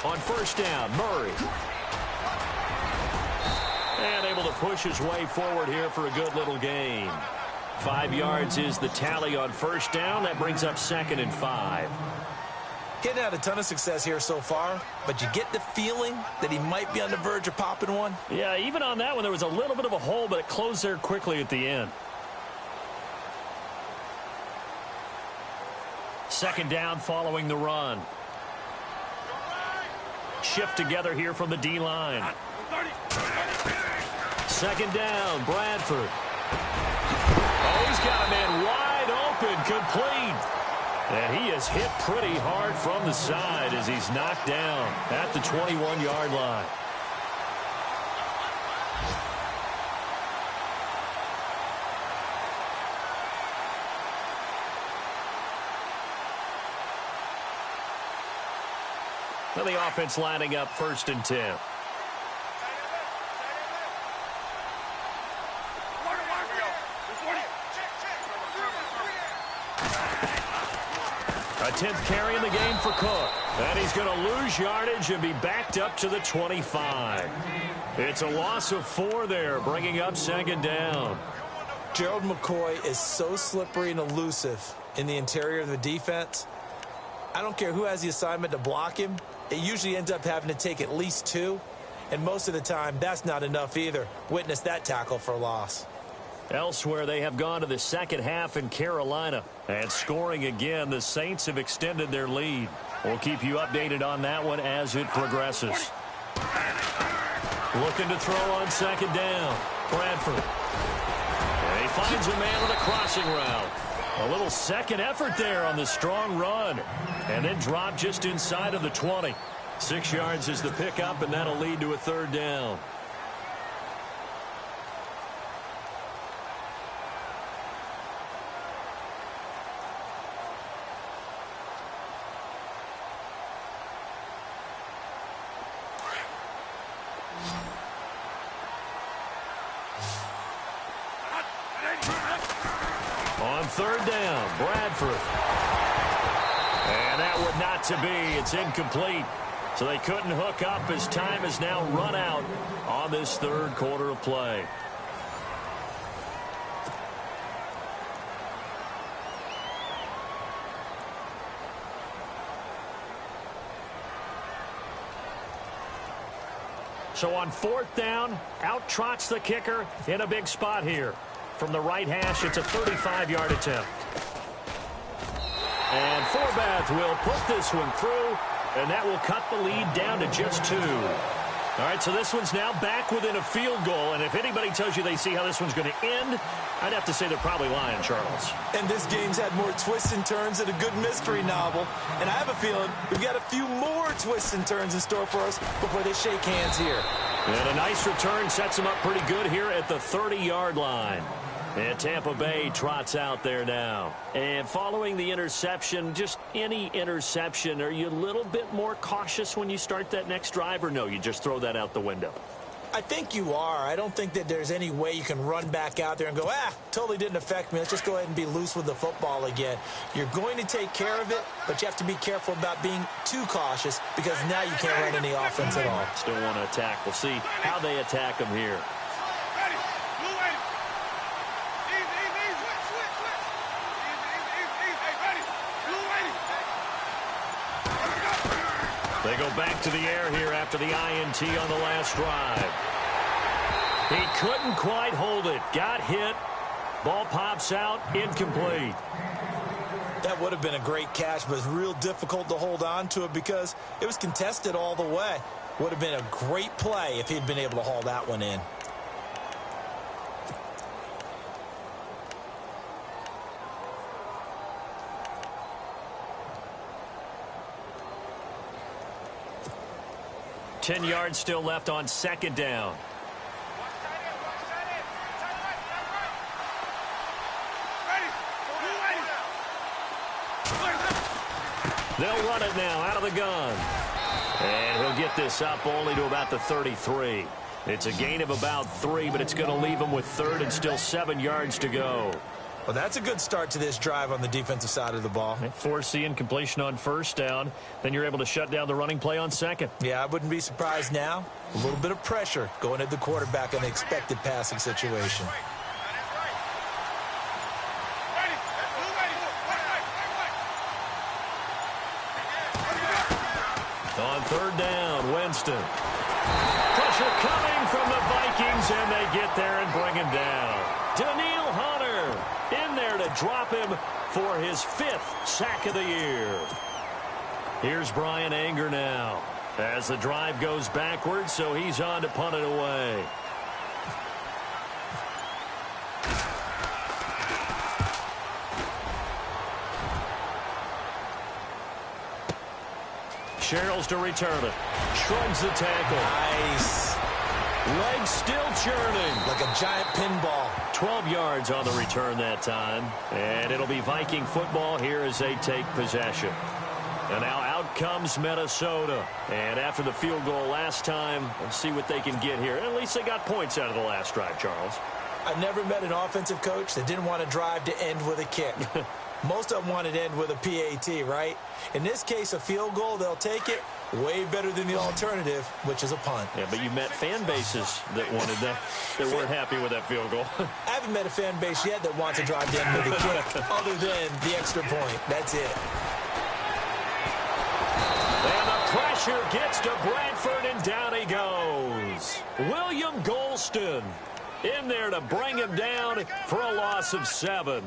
On first down, Murray. And able to push his way forward here for a good little gain. 5 yards is the tally on first down. That brings up 2nd and 5. Getting had a ton of success here so far, but you get the feeling that he might be on the verge of popping one. Yeah, even on that one, there was a little bit of a hole, but it closed there quickly at the end. Second down following the run. Shift together here from the D-line. Second down, Bradford. Oh, he's got a man wide open, complete. And he is hit pretty hard from the side as he's knocked down at the 21-yard line. Now the offense lining up 1st and 10. A 10th carry in the game for Cook. And he's going to lose yardage and be backed up to the 25. It's a loss of 4 there, bringing up 2nd down. Gerald McCoy is so slippery and elusive in the interior of the defense. I don't care who has the assignment to block him. It usually ends up having to take at least 2. And most of the time, that's not enough either. Witness that tackle for a loss. Elsewhere, they have gone to the second half in Carolina. And scoring again, the Saints have extended their lead. We'll keep you updated on that one as it progresses. Looking to throw on 2nd down. Bradford. And he finds a man on a crossing route. A little second effort there on the strong run. And then drop just inside of the 20. 6 yards is the pickup, and that'll lead to a 3rd down. On 3rd down, Bradford. And that would not to be. It's incomplete. So they couldn't hook up as time has now run out on this 3rd quarter of play. So on 4th down, out trots the kicker in a big spot here. From the right hash, it's a 35-yard attempt. And Forbath will put this one through, and that will cut the lead down to just 2. All right, so this one's now back within a field goal, and if anybody tells you they see how this one's going to end, I'd have to say they're probably lying, Charles. And this game's had more twists and turns than a good mystery novel, and I have a feeling we've got a few more twists and turns in store for us before they shake hands here. And a nice return sets them up pretty good here at the 30-yard line. And Tampa Bay trots out there now. And following the interception, just any interception, are you a little bit more cautious when you start that next drive, or no, you just throw that out the window? I think you are. I don't think that there's any way you can run back out there and go, totally didn't affect me. Let's just go ahead and be loose with the football again. You're going to take care of it, but you have to be careful about being too cautious because now you can't run any offense at all. Still want to attack. We'll see how they attack them here. They go back to the air here after the INT on the last drive. He couldn't quite hold it. Got hit. Ball pops out. Incomplete. That would have been a great catch, but it's real difficult to hold on to it because it was contested all the way. Would have been a great play if he'd been able to haul that one in. Ten yards still left on second down. They'll run it now out of the gun. And he'll get this up only to about the 33. It's a gain of about 3, but it's going to leave him with third and still 7 yards to go. Well, that's a good start to this drive on the defensive side of the ball. Force the incompletion on first down. Then you're able to shut down the running play on second. Yeah, I wouldn't be surprised now. A little bit of pressure going at the quarterback in the expected passing situation. On third down, Winston. Pressure coming from the Vikings, and they get there and bring him down. Daniil Hunter in there to drop him for his 5th sack of the year. Here's Brian Anger now as the drive goes backwards, so he's on to punt it away. Sherrills to return it. Shrugs the tackle. Nice. Legs still churning. Like a giant pinball. 12 yards on the return that time. And it'll be Viking football here as they take possession. And now out comes Minnesota. And after the field goal last time, let's see what they can get here. At least they got points out of the last drive, Charles. I've never met an offensive coach that didn't want to drive to end with a kick. Most of them wanted to end with a PAT, right? In this case, a field goal, they'll take it. Way better than the alternative, which is a punt. Yeah, but you met fan bases that wanted that, that weren't happy with that field goal. I haven't met a fan base yet that wants to drive to end with a kick other than the extra point. That's it. And the pressure gets to Bradford, and down he goes. William Golston in there to bring him down for a loss of 7.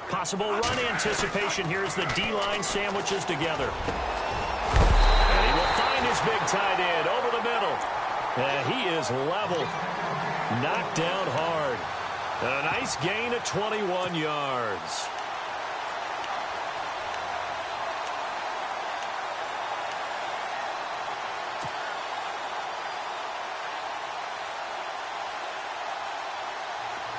Possible run anticipation here as the D-line sandwiches together. And he will find his big tight end over the middle. And he is level. Knocked down hard. And a nice gain of 21 yards.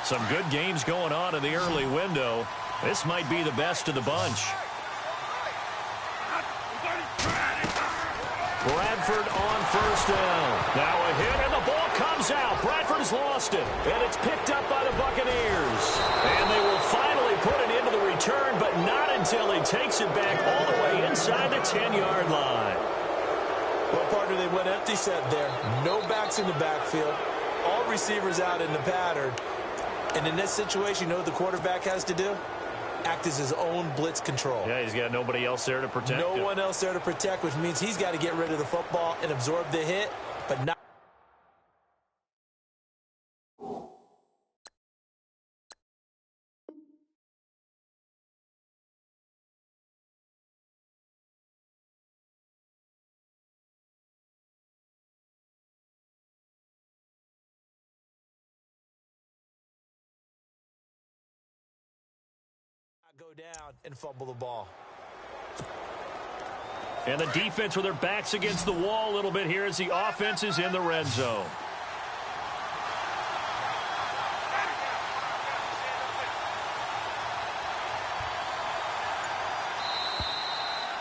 Some good games going on in the early window. This might be the best of the bunch. Bradford on first down. Now a hit, and the ball comes out. Bradford's lost it, and it's picked up by the Buccaneers. And they will finally put it into the return, but not until he takes it back all the way inside the 10-yard line. Well, partner, they went empty set there. No backs in the backfield. All receivers out in the pattern. And in this situation, you know what the quarterback has to do? Act as his own blitz control. Yeah, he's got nobody else there to protect him. No one else there to protect, which means he's got to get rid of the football and absorb the hit, but not go down and fumble the ball. And the defense with their backs against the wall a little bit here as the offense is in the red zone.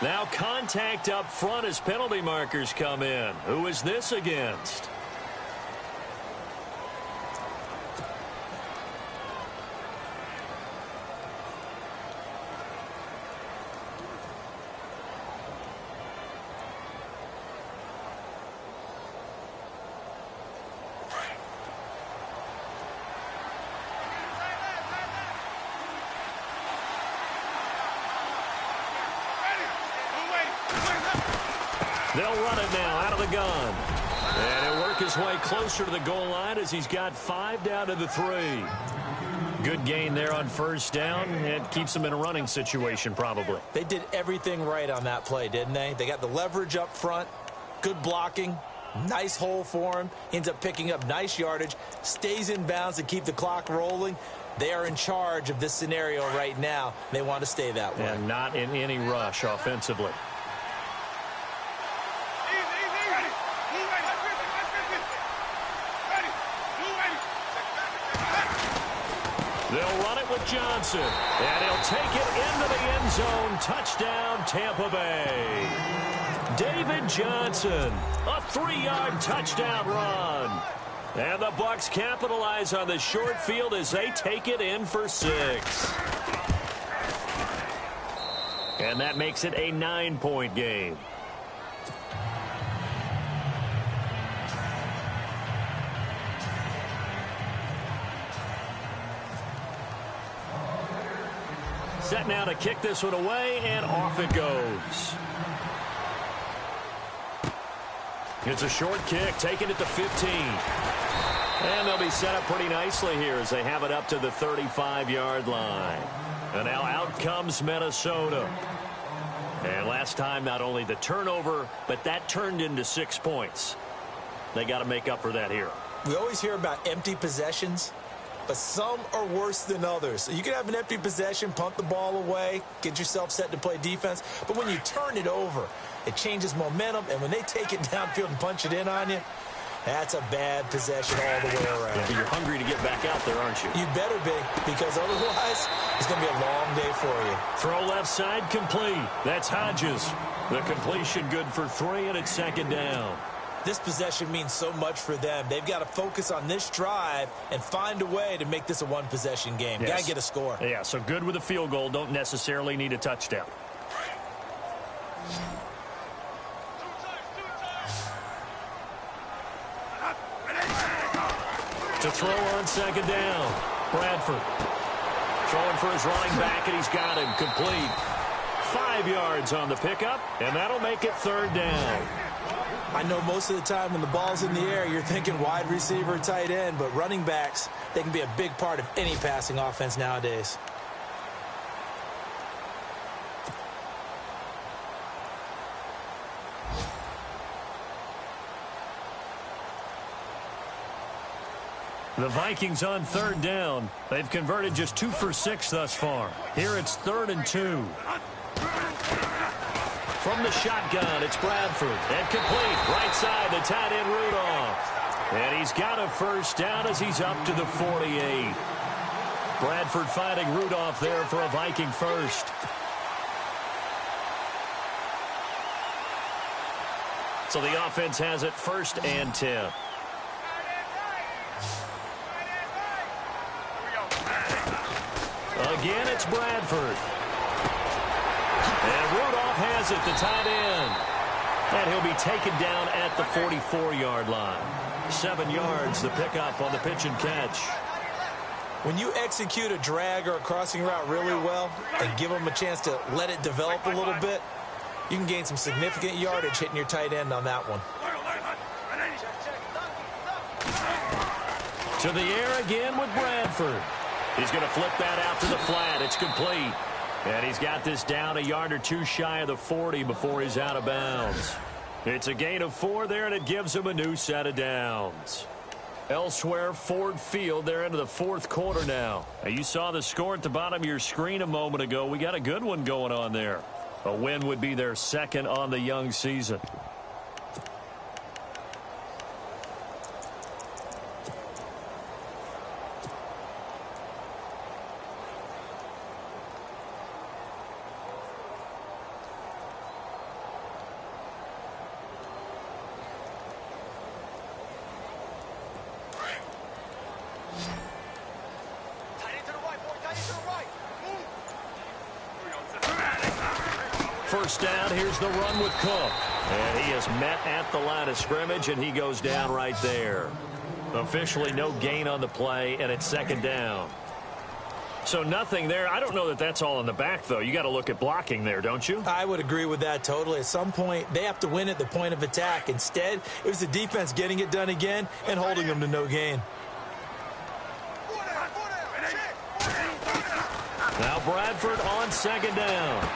Now contact up front as penalty markers come in. Who is this against? They'll run it now out of the gun. And he'll work his way closer to the goal line as he's got 5 down to the 3. Good gain there on first down. It keeps them in a running situation probably. They did everything right on that play, didn't they? They got the leverage up front, good blocking, nice hole for him. Ends up picking up nice yardage, stays in bounds to keep the clock rolling. They are in charge of this scenario right now. They want to stay that way. And not in any rush offensively. They'll run it with Johnson, and he'll take it into the end zone. Touchdown, Tampa Bay. David Johnson, a 3-yard touchdown run. And the Bucks capitalize on the short field as they take it in for 6. And that makes it a 9-point game. Set now to kick this one away, and off it goes. It's a short kick, taking it to 15. And they'll be set up pretty nicely here as they have it up to the 35-yard line. And now out comes Minnesota. And last time, not only the turnover, but that turned into 6 points. They got to make up for that here. We always hear about empty possessions, but some are worse than others. So you can have an empty possession, punt the ball away, get yourself set to play defense. But when you turn it over, it changes momentum. And when they take it downfield and punch it in on you, that's a bad possession all the way around. Yeah, you're hungry to get back out there, aren't you? You better be, because otherwise it's going to be a long day for you. Throw left side complete. That's Hodges. The completion good for 3, and it's 2nd down. This possession means so much for them. They've got to focus on this drive and find a way to make this a one-possession game. Yes. Got to get a score. Yeah, so good with a field goal. Don't necessarily need a touchdown. To throw on 2nd down. Bradford throwing for his running back, and he's got him complete. 5 yards on the pickup, and that'll make it 3rd down. I know most of the time when the ball's in the air, you're thinking wide receiver, tight end, but running backs, they can be a big part of any passing offense nowadays. The Vikings on 3rd down. They've converted just 2 for 6 thus far. Here it's 3rd and 2. From the shotgun, it's Bradford. And complete. Right side, the tight end Rudolph. And he's got a 1st down as he's up to the 48. Bradford finding Rudolph there for a Viking 1st. So the offense has it 1st and 10. Again, it's Bradford. And Rudolph has it, the tight end. And he'll be taken down at the 44-yard line. 7 yards, the pickup on the pitch and catch. When you execute a drag or a crossing route really well and give them a chance to let it develop a little bit, you can gain some significant yardage hitting your tight end on that one. To the air again with Bradford. He's going to flip that out to the flat. It's complete. And he's got this down a yard or 2 shy of the 40 before he's out of bounds. It's a gain of 4 there, and it gives him a new set of downs. Elsewhere, Ford Field, they're into the fourth quarter now. You saw the score at the bottom of your screen a moment ago. We got a good one going on there. A win would be their second on the young season. First down, here's the run with Cook. And he is met at the line of scrimmage, and he goes down right there. Officially no gain on the play, and it's second down. So nothing there. I don't know that that's all in the back, though. You got to look at blocking there, don't you? I would agree with that totally. At some point, they have to win at the point of attack. Instead, it was the defense getting it done again and holding them to no gain. Now Bradford on second down.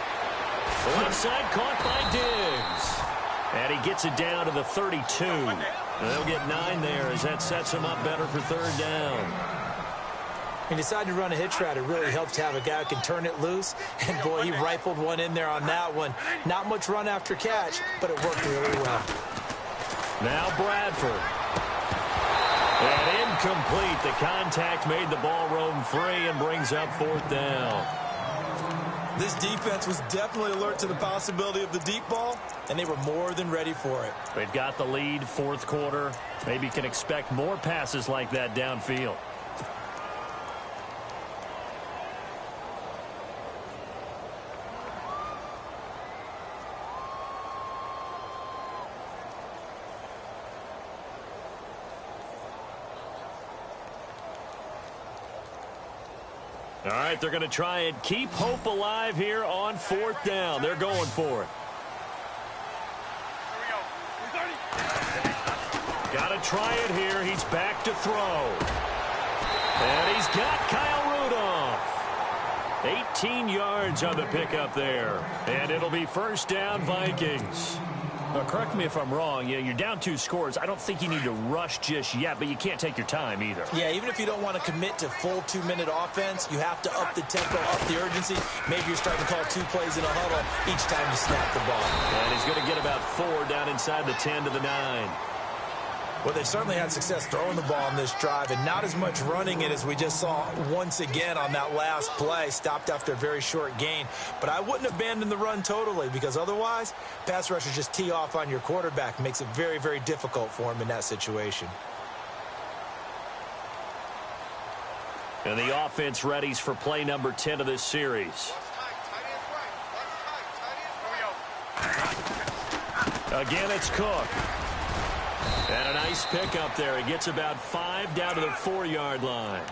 Left side caught by Diggs. And he gets it down to the 32. And they'll get 9 there as that sets him up better for third down. He decided to run a hitch route. It really helps to have a guy who can turn it loose. And, boy, he rifled one in there on that one. Not much run after catch, but it worked really well. Now Bradford. And incomplete. The contact made the ball roam free and brings up fourth down. This defense was definitely alert to the possibility of the deep ball, and they were more than ready for it. They've got the lead, fourth quarter. Maybe can expect more passes like that downfield. All right, they're going to try and keep hope alive here on fourth down. They're going for it. Got to try it here. He's back to throw. And he's got Kyle Rudolph. 18 yards on the pickup there. And it'll be first down, Vikings. Correct me if I'm wrong. You're down 2 scores. I don't think you need to rush just yet, but you can't take your time either. Yeah, even if you don't want to commit to full 2-minute offense, you have to up the tempo, up the urgency. Maybe you're starting to call 2 plays in a huddle each time you snap the ball. And he's going to get about 4 down inside the 10 to the 9. Well, they certainly had success throwing the ball in this drive and not as much running it as we just saw once again on that last play. Stopped after a very short gain. But I wouldn't abandon the run totally because otherwise, pass rushers just tee off on your quarterback. Makes it very, very difficult for him in that situation. And the offense readies for play number 10 of this series. Again, it's Cook. And a nice pickup there. He gets about 5 down to the 4-yard line.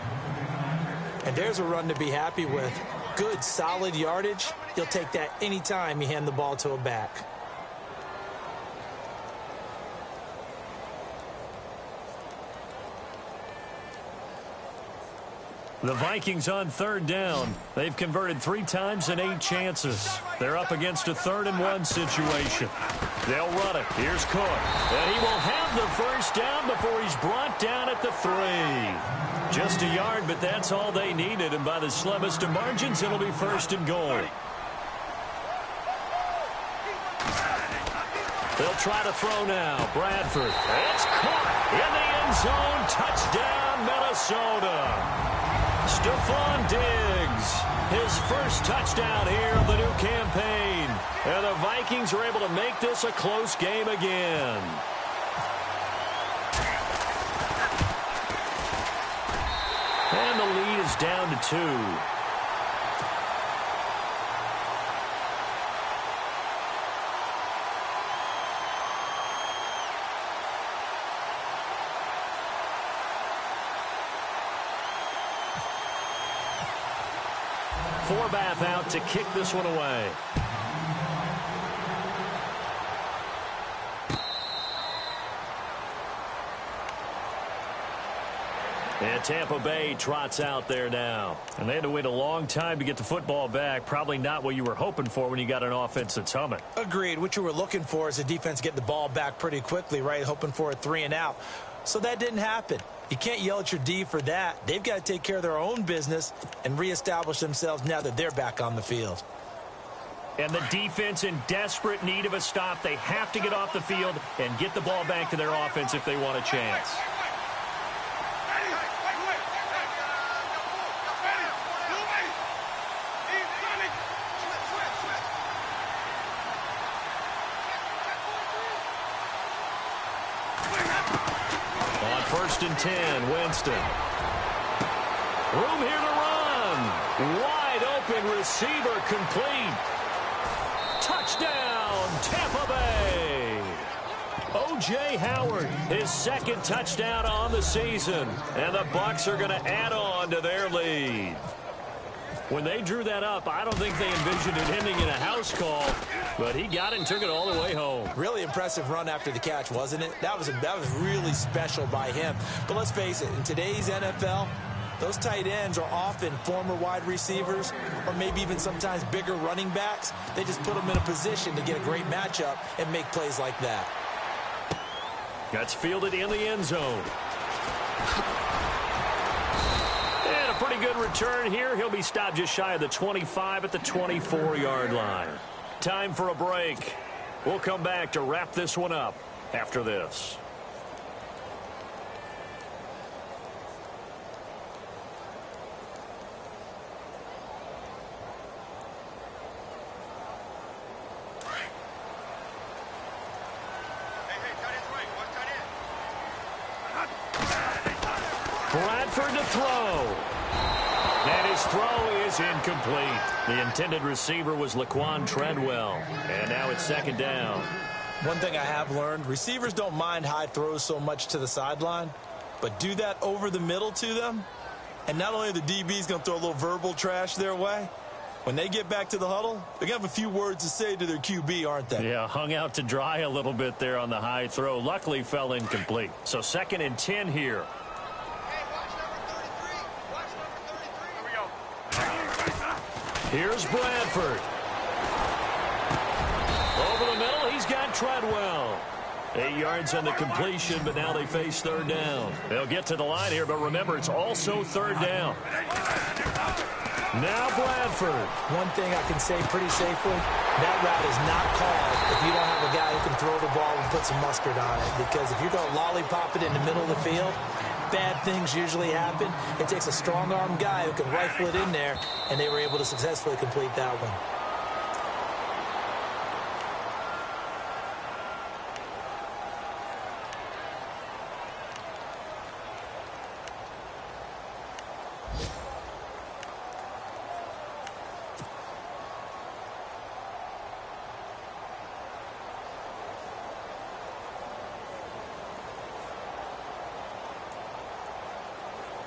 And there's a run to be happy with. Good, solid yardage. You'll take that anytime you hand the ball to a back. The Vikings on third down. They've converted 3 times in 8 chances. They're up against a 3rd-and-1 situation. They'll run it. Here's Cook. And he will have the first down before he's brought down at the 3. Just a yard, but that's all they needed. And by the slimmest of margins, it'll be first and goal. They'll try to throw now. Bradford. It's caught in the end zone. Touchdown, Minnesota. Stephon Diggs, his first touchdown here of the new campaign. And the Vikings are able to make this a close game again. And the lead is down to 2. Forbath out to kick this one away. And Tampa Bay trots out there now. And they had to wait a long time to get the football back. Probably not what you were hoping for when you got an offense that's humming. Agreed. What you were looking for is the defense get the ball back pretty quickly, right? Hoping for a 3-and-out. So that didn't happen. You can't yell at your D for that. They've got to take care of their own business and reestablish themselves now that they're back on the field. And the defense in desperate need of a stop. They have to get off the field and get the ball back to their offense if they want a chance. On 1st and 10, Winston. Room here to run. Wide open receiver complete. Touchdown, Tampa Bay. O.J. Howard, his 2nd touchdown on the season. And the Bucks are going to add on to their lead. When they drew that up, I don't think they envisioned it ending in a house call. But he got it and took it all the way home. Really impressive run after the catch, wasn't it? That was really special by him. But let's face it, in today's NFL, those tight ends are often former wide receivers or maybe even sometimes bigger running backs. They just put them in a position to get a great matchup and make plays like that. That's fielded in the end zone. And a pretty good return here. He'll be stopped just shy of the 25 at the 24-yard line. Time for a break. We'll come back to wrap this one up after this. Bradford to throw. And his throw is incomplete. The intended receiver was Laquan Treadwell. And now it's 2nd down. One thing I have learned, receivers don't mind high throws so much to the sideline, but do that over the middle to them, and not only are the DBs going to throw a little verbal trash their way, when they get back to the huddle, they're going to have a few words to say to their QB, aren't they? Yeah, hung out to dry a little bit there on the high throw. Luckily fell incomplete. So 2nd and 10 here. Here's Bradford. Over the middle, he's got Treadwell. 8 yards on the completion, but now they face 3rd down. They'll get to the line here, but remember, it's also 3rd down. Now Bradford. One thing I can say pretty safely, that route is not called if you don't have a guy who can throw the ball and put some mustard on it. Because if you're going to lollipop it in the middle of the field, bad things usually happen. It takes a strong-arm guy who can rifle it in there, and they were able to successfully complete that one.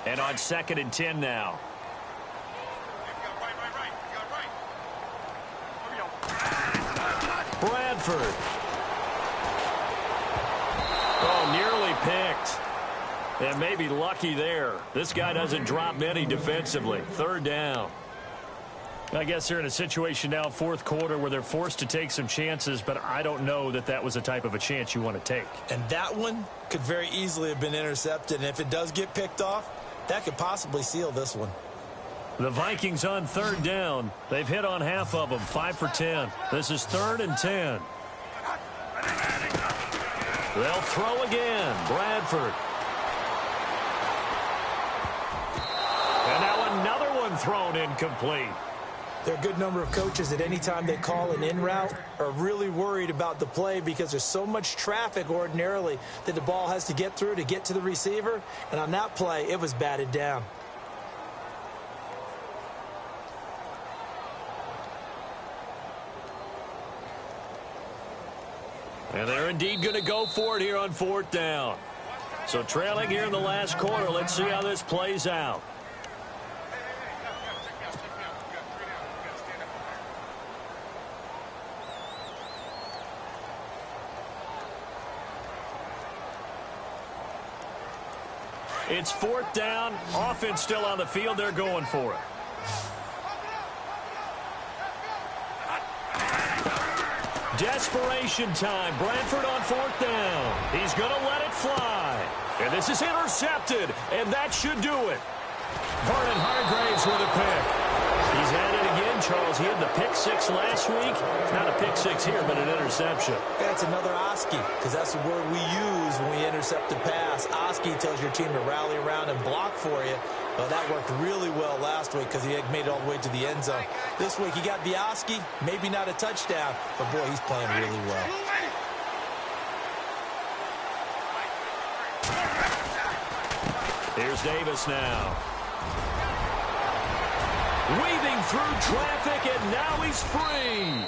And on 2nd and 10 now. Bradford. Oh, nearly picked. And maybe lucky there. This guy doesn't drop many defensively. 3rd down. I guess they're in a situation now, 4th quarter, where they're forced to take some chances, but I don't know that that was the type of a chance you want to take. And that one could very easily have been intercepted. And if it does get picked off, that could possibly seal this one. The Vikings on 3rd down. They've hit on half of them, 5 for 10. This is 3rd and 10. They'll throw again. Bradford. And now another one thrown incomplete. There are a good number of coaches that any time they call an in route are really worried about the play because there's so much traffic ordinarily that the ball has to get through to get to the receiver. And on that play, it was batted down. And they're indeed going to go for it here on 4th down. So trailing here in the last quarter, let's see how this plays out. It's 4th down. Offense still on the field. They're going for it. Desperation time. Bradford on 4th down. He's going to let it fly. And this is intercepted, and that should do it. Vernon Hargreaves with a pick. He's at it again, Charles. He had the pick six last week. Not a pick six here, but an interception. That's another Oski, because that's the word we use when we intercept a pass. Oski tells your team to rally around and block for you. But that worked really well last week because he had made it all the way to the end zone. This week he got the Oski, maybe not a touchdown, but boy, he's playing really well. Here's Davis now. Weaving through traffic, and now he's free.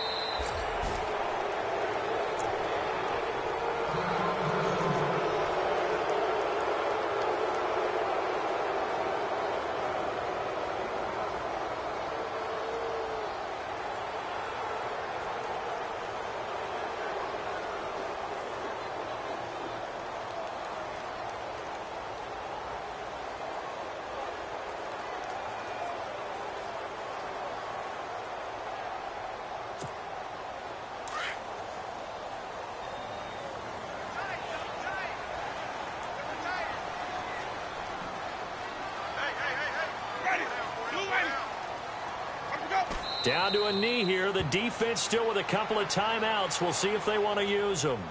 Down to a knee here. The defense still with a couple of timeouts. We'll see if they want to use them.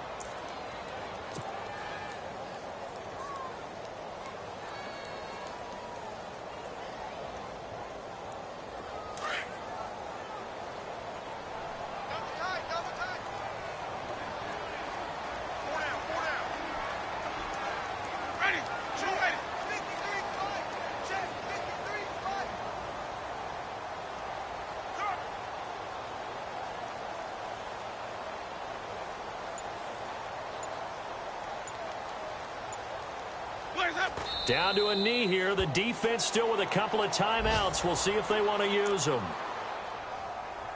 Down to a knee here. The defense still with a couple of timeouts. We'll see if they want to use them.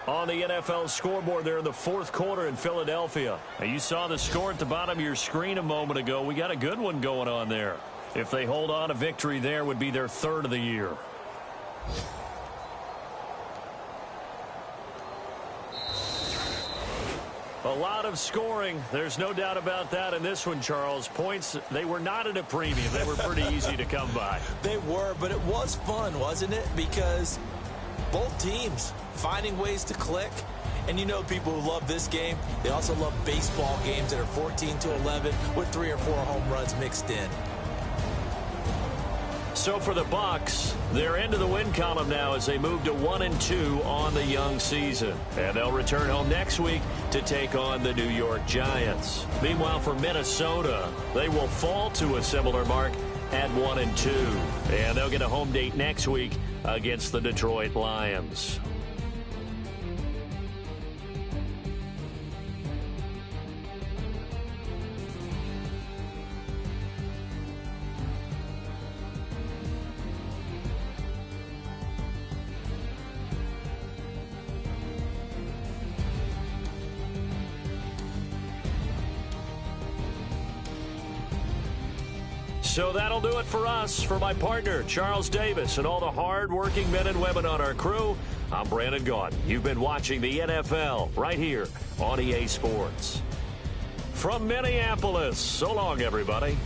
On the NFL scoreboard there in the fourth quarter in Philadelphia. Now, you saw the score at the bottom of your screen a moment ago. We got a good one going on there. If they hold on, a victory there would be their third of the year. A lot of scoring. There's no doubt about that in this one, Charles. Points, they were not at a premium. They were pretty easy to come by. They were, but it was fun, wasn't it? Because both teams finding ways to click. And you know people who love this game, they also love baseball games that are 14-11 with 3 or 4 home runs mixed in. So for the Bucks, they're into the win column now as they move to 1-2 on the young season. And they'll return home next week to take on the New York Giants. Meanwhile, for Minnesota, they will fall to a similar mark at 1-2. And they'll get a home date next week against the Detroit Lions. So that'll do it for us. For my partner, Charles Davis, and all the hard-working men and women on our crew, I'm Brandon Gaudin. You've been watching the NFL right here on EA Sports. From Minneapolis, so long, everybody.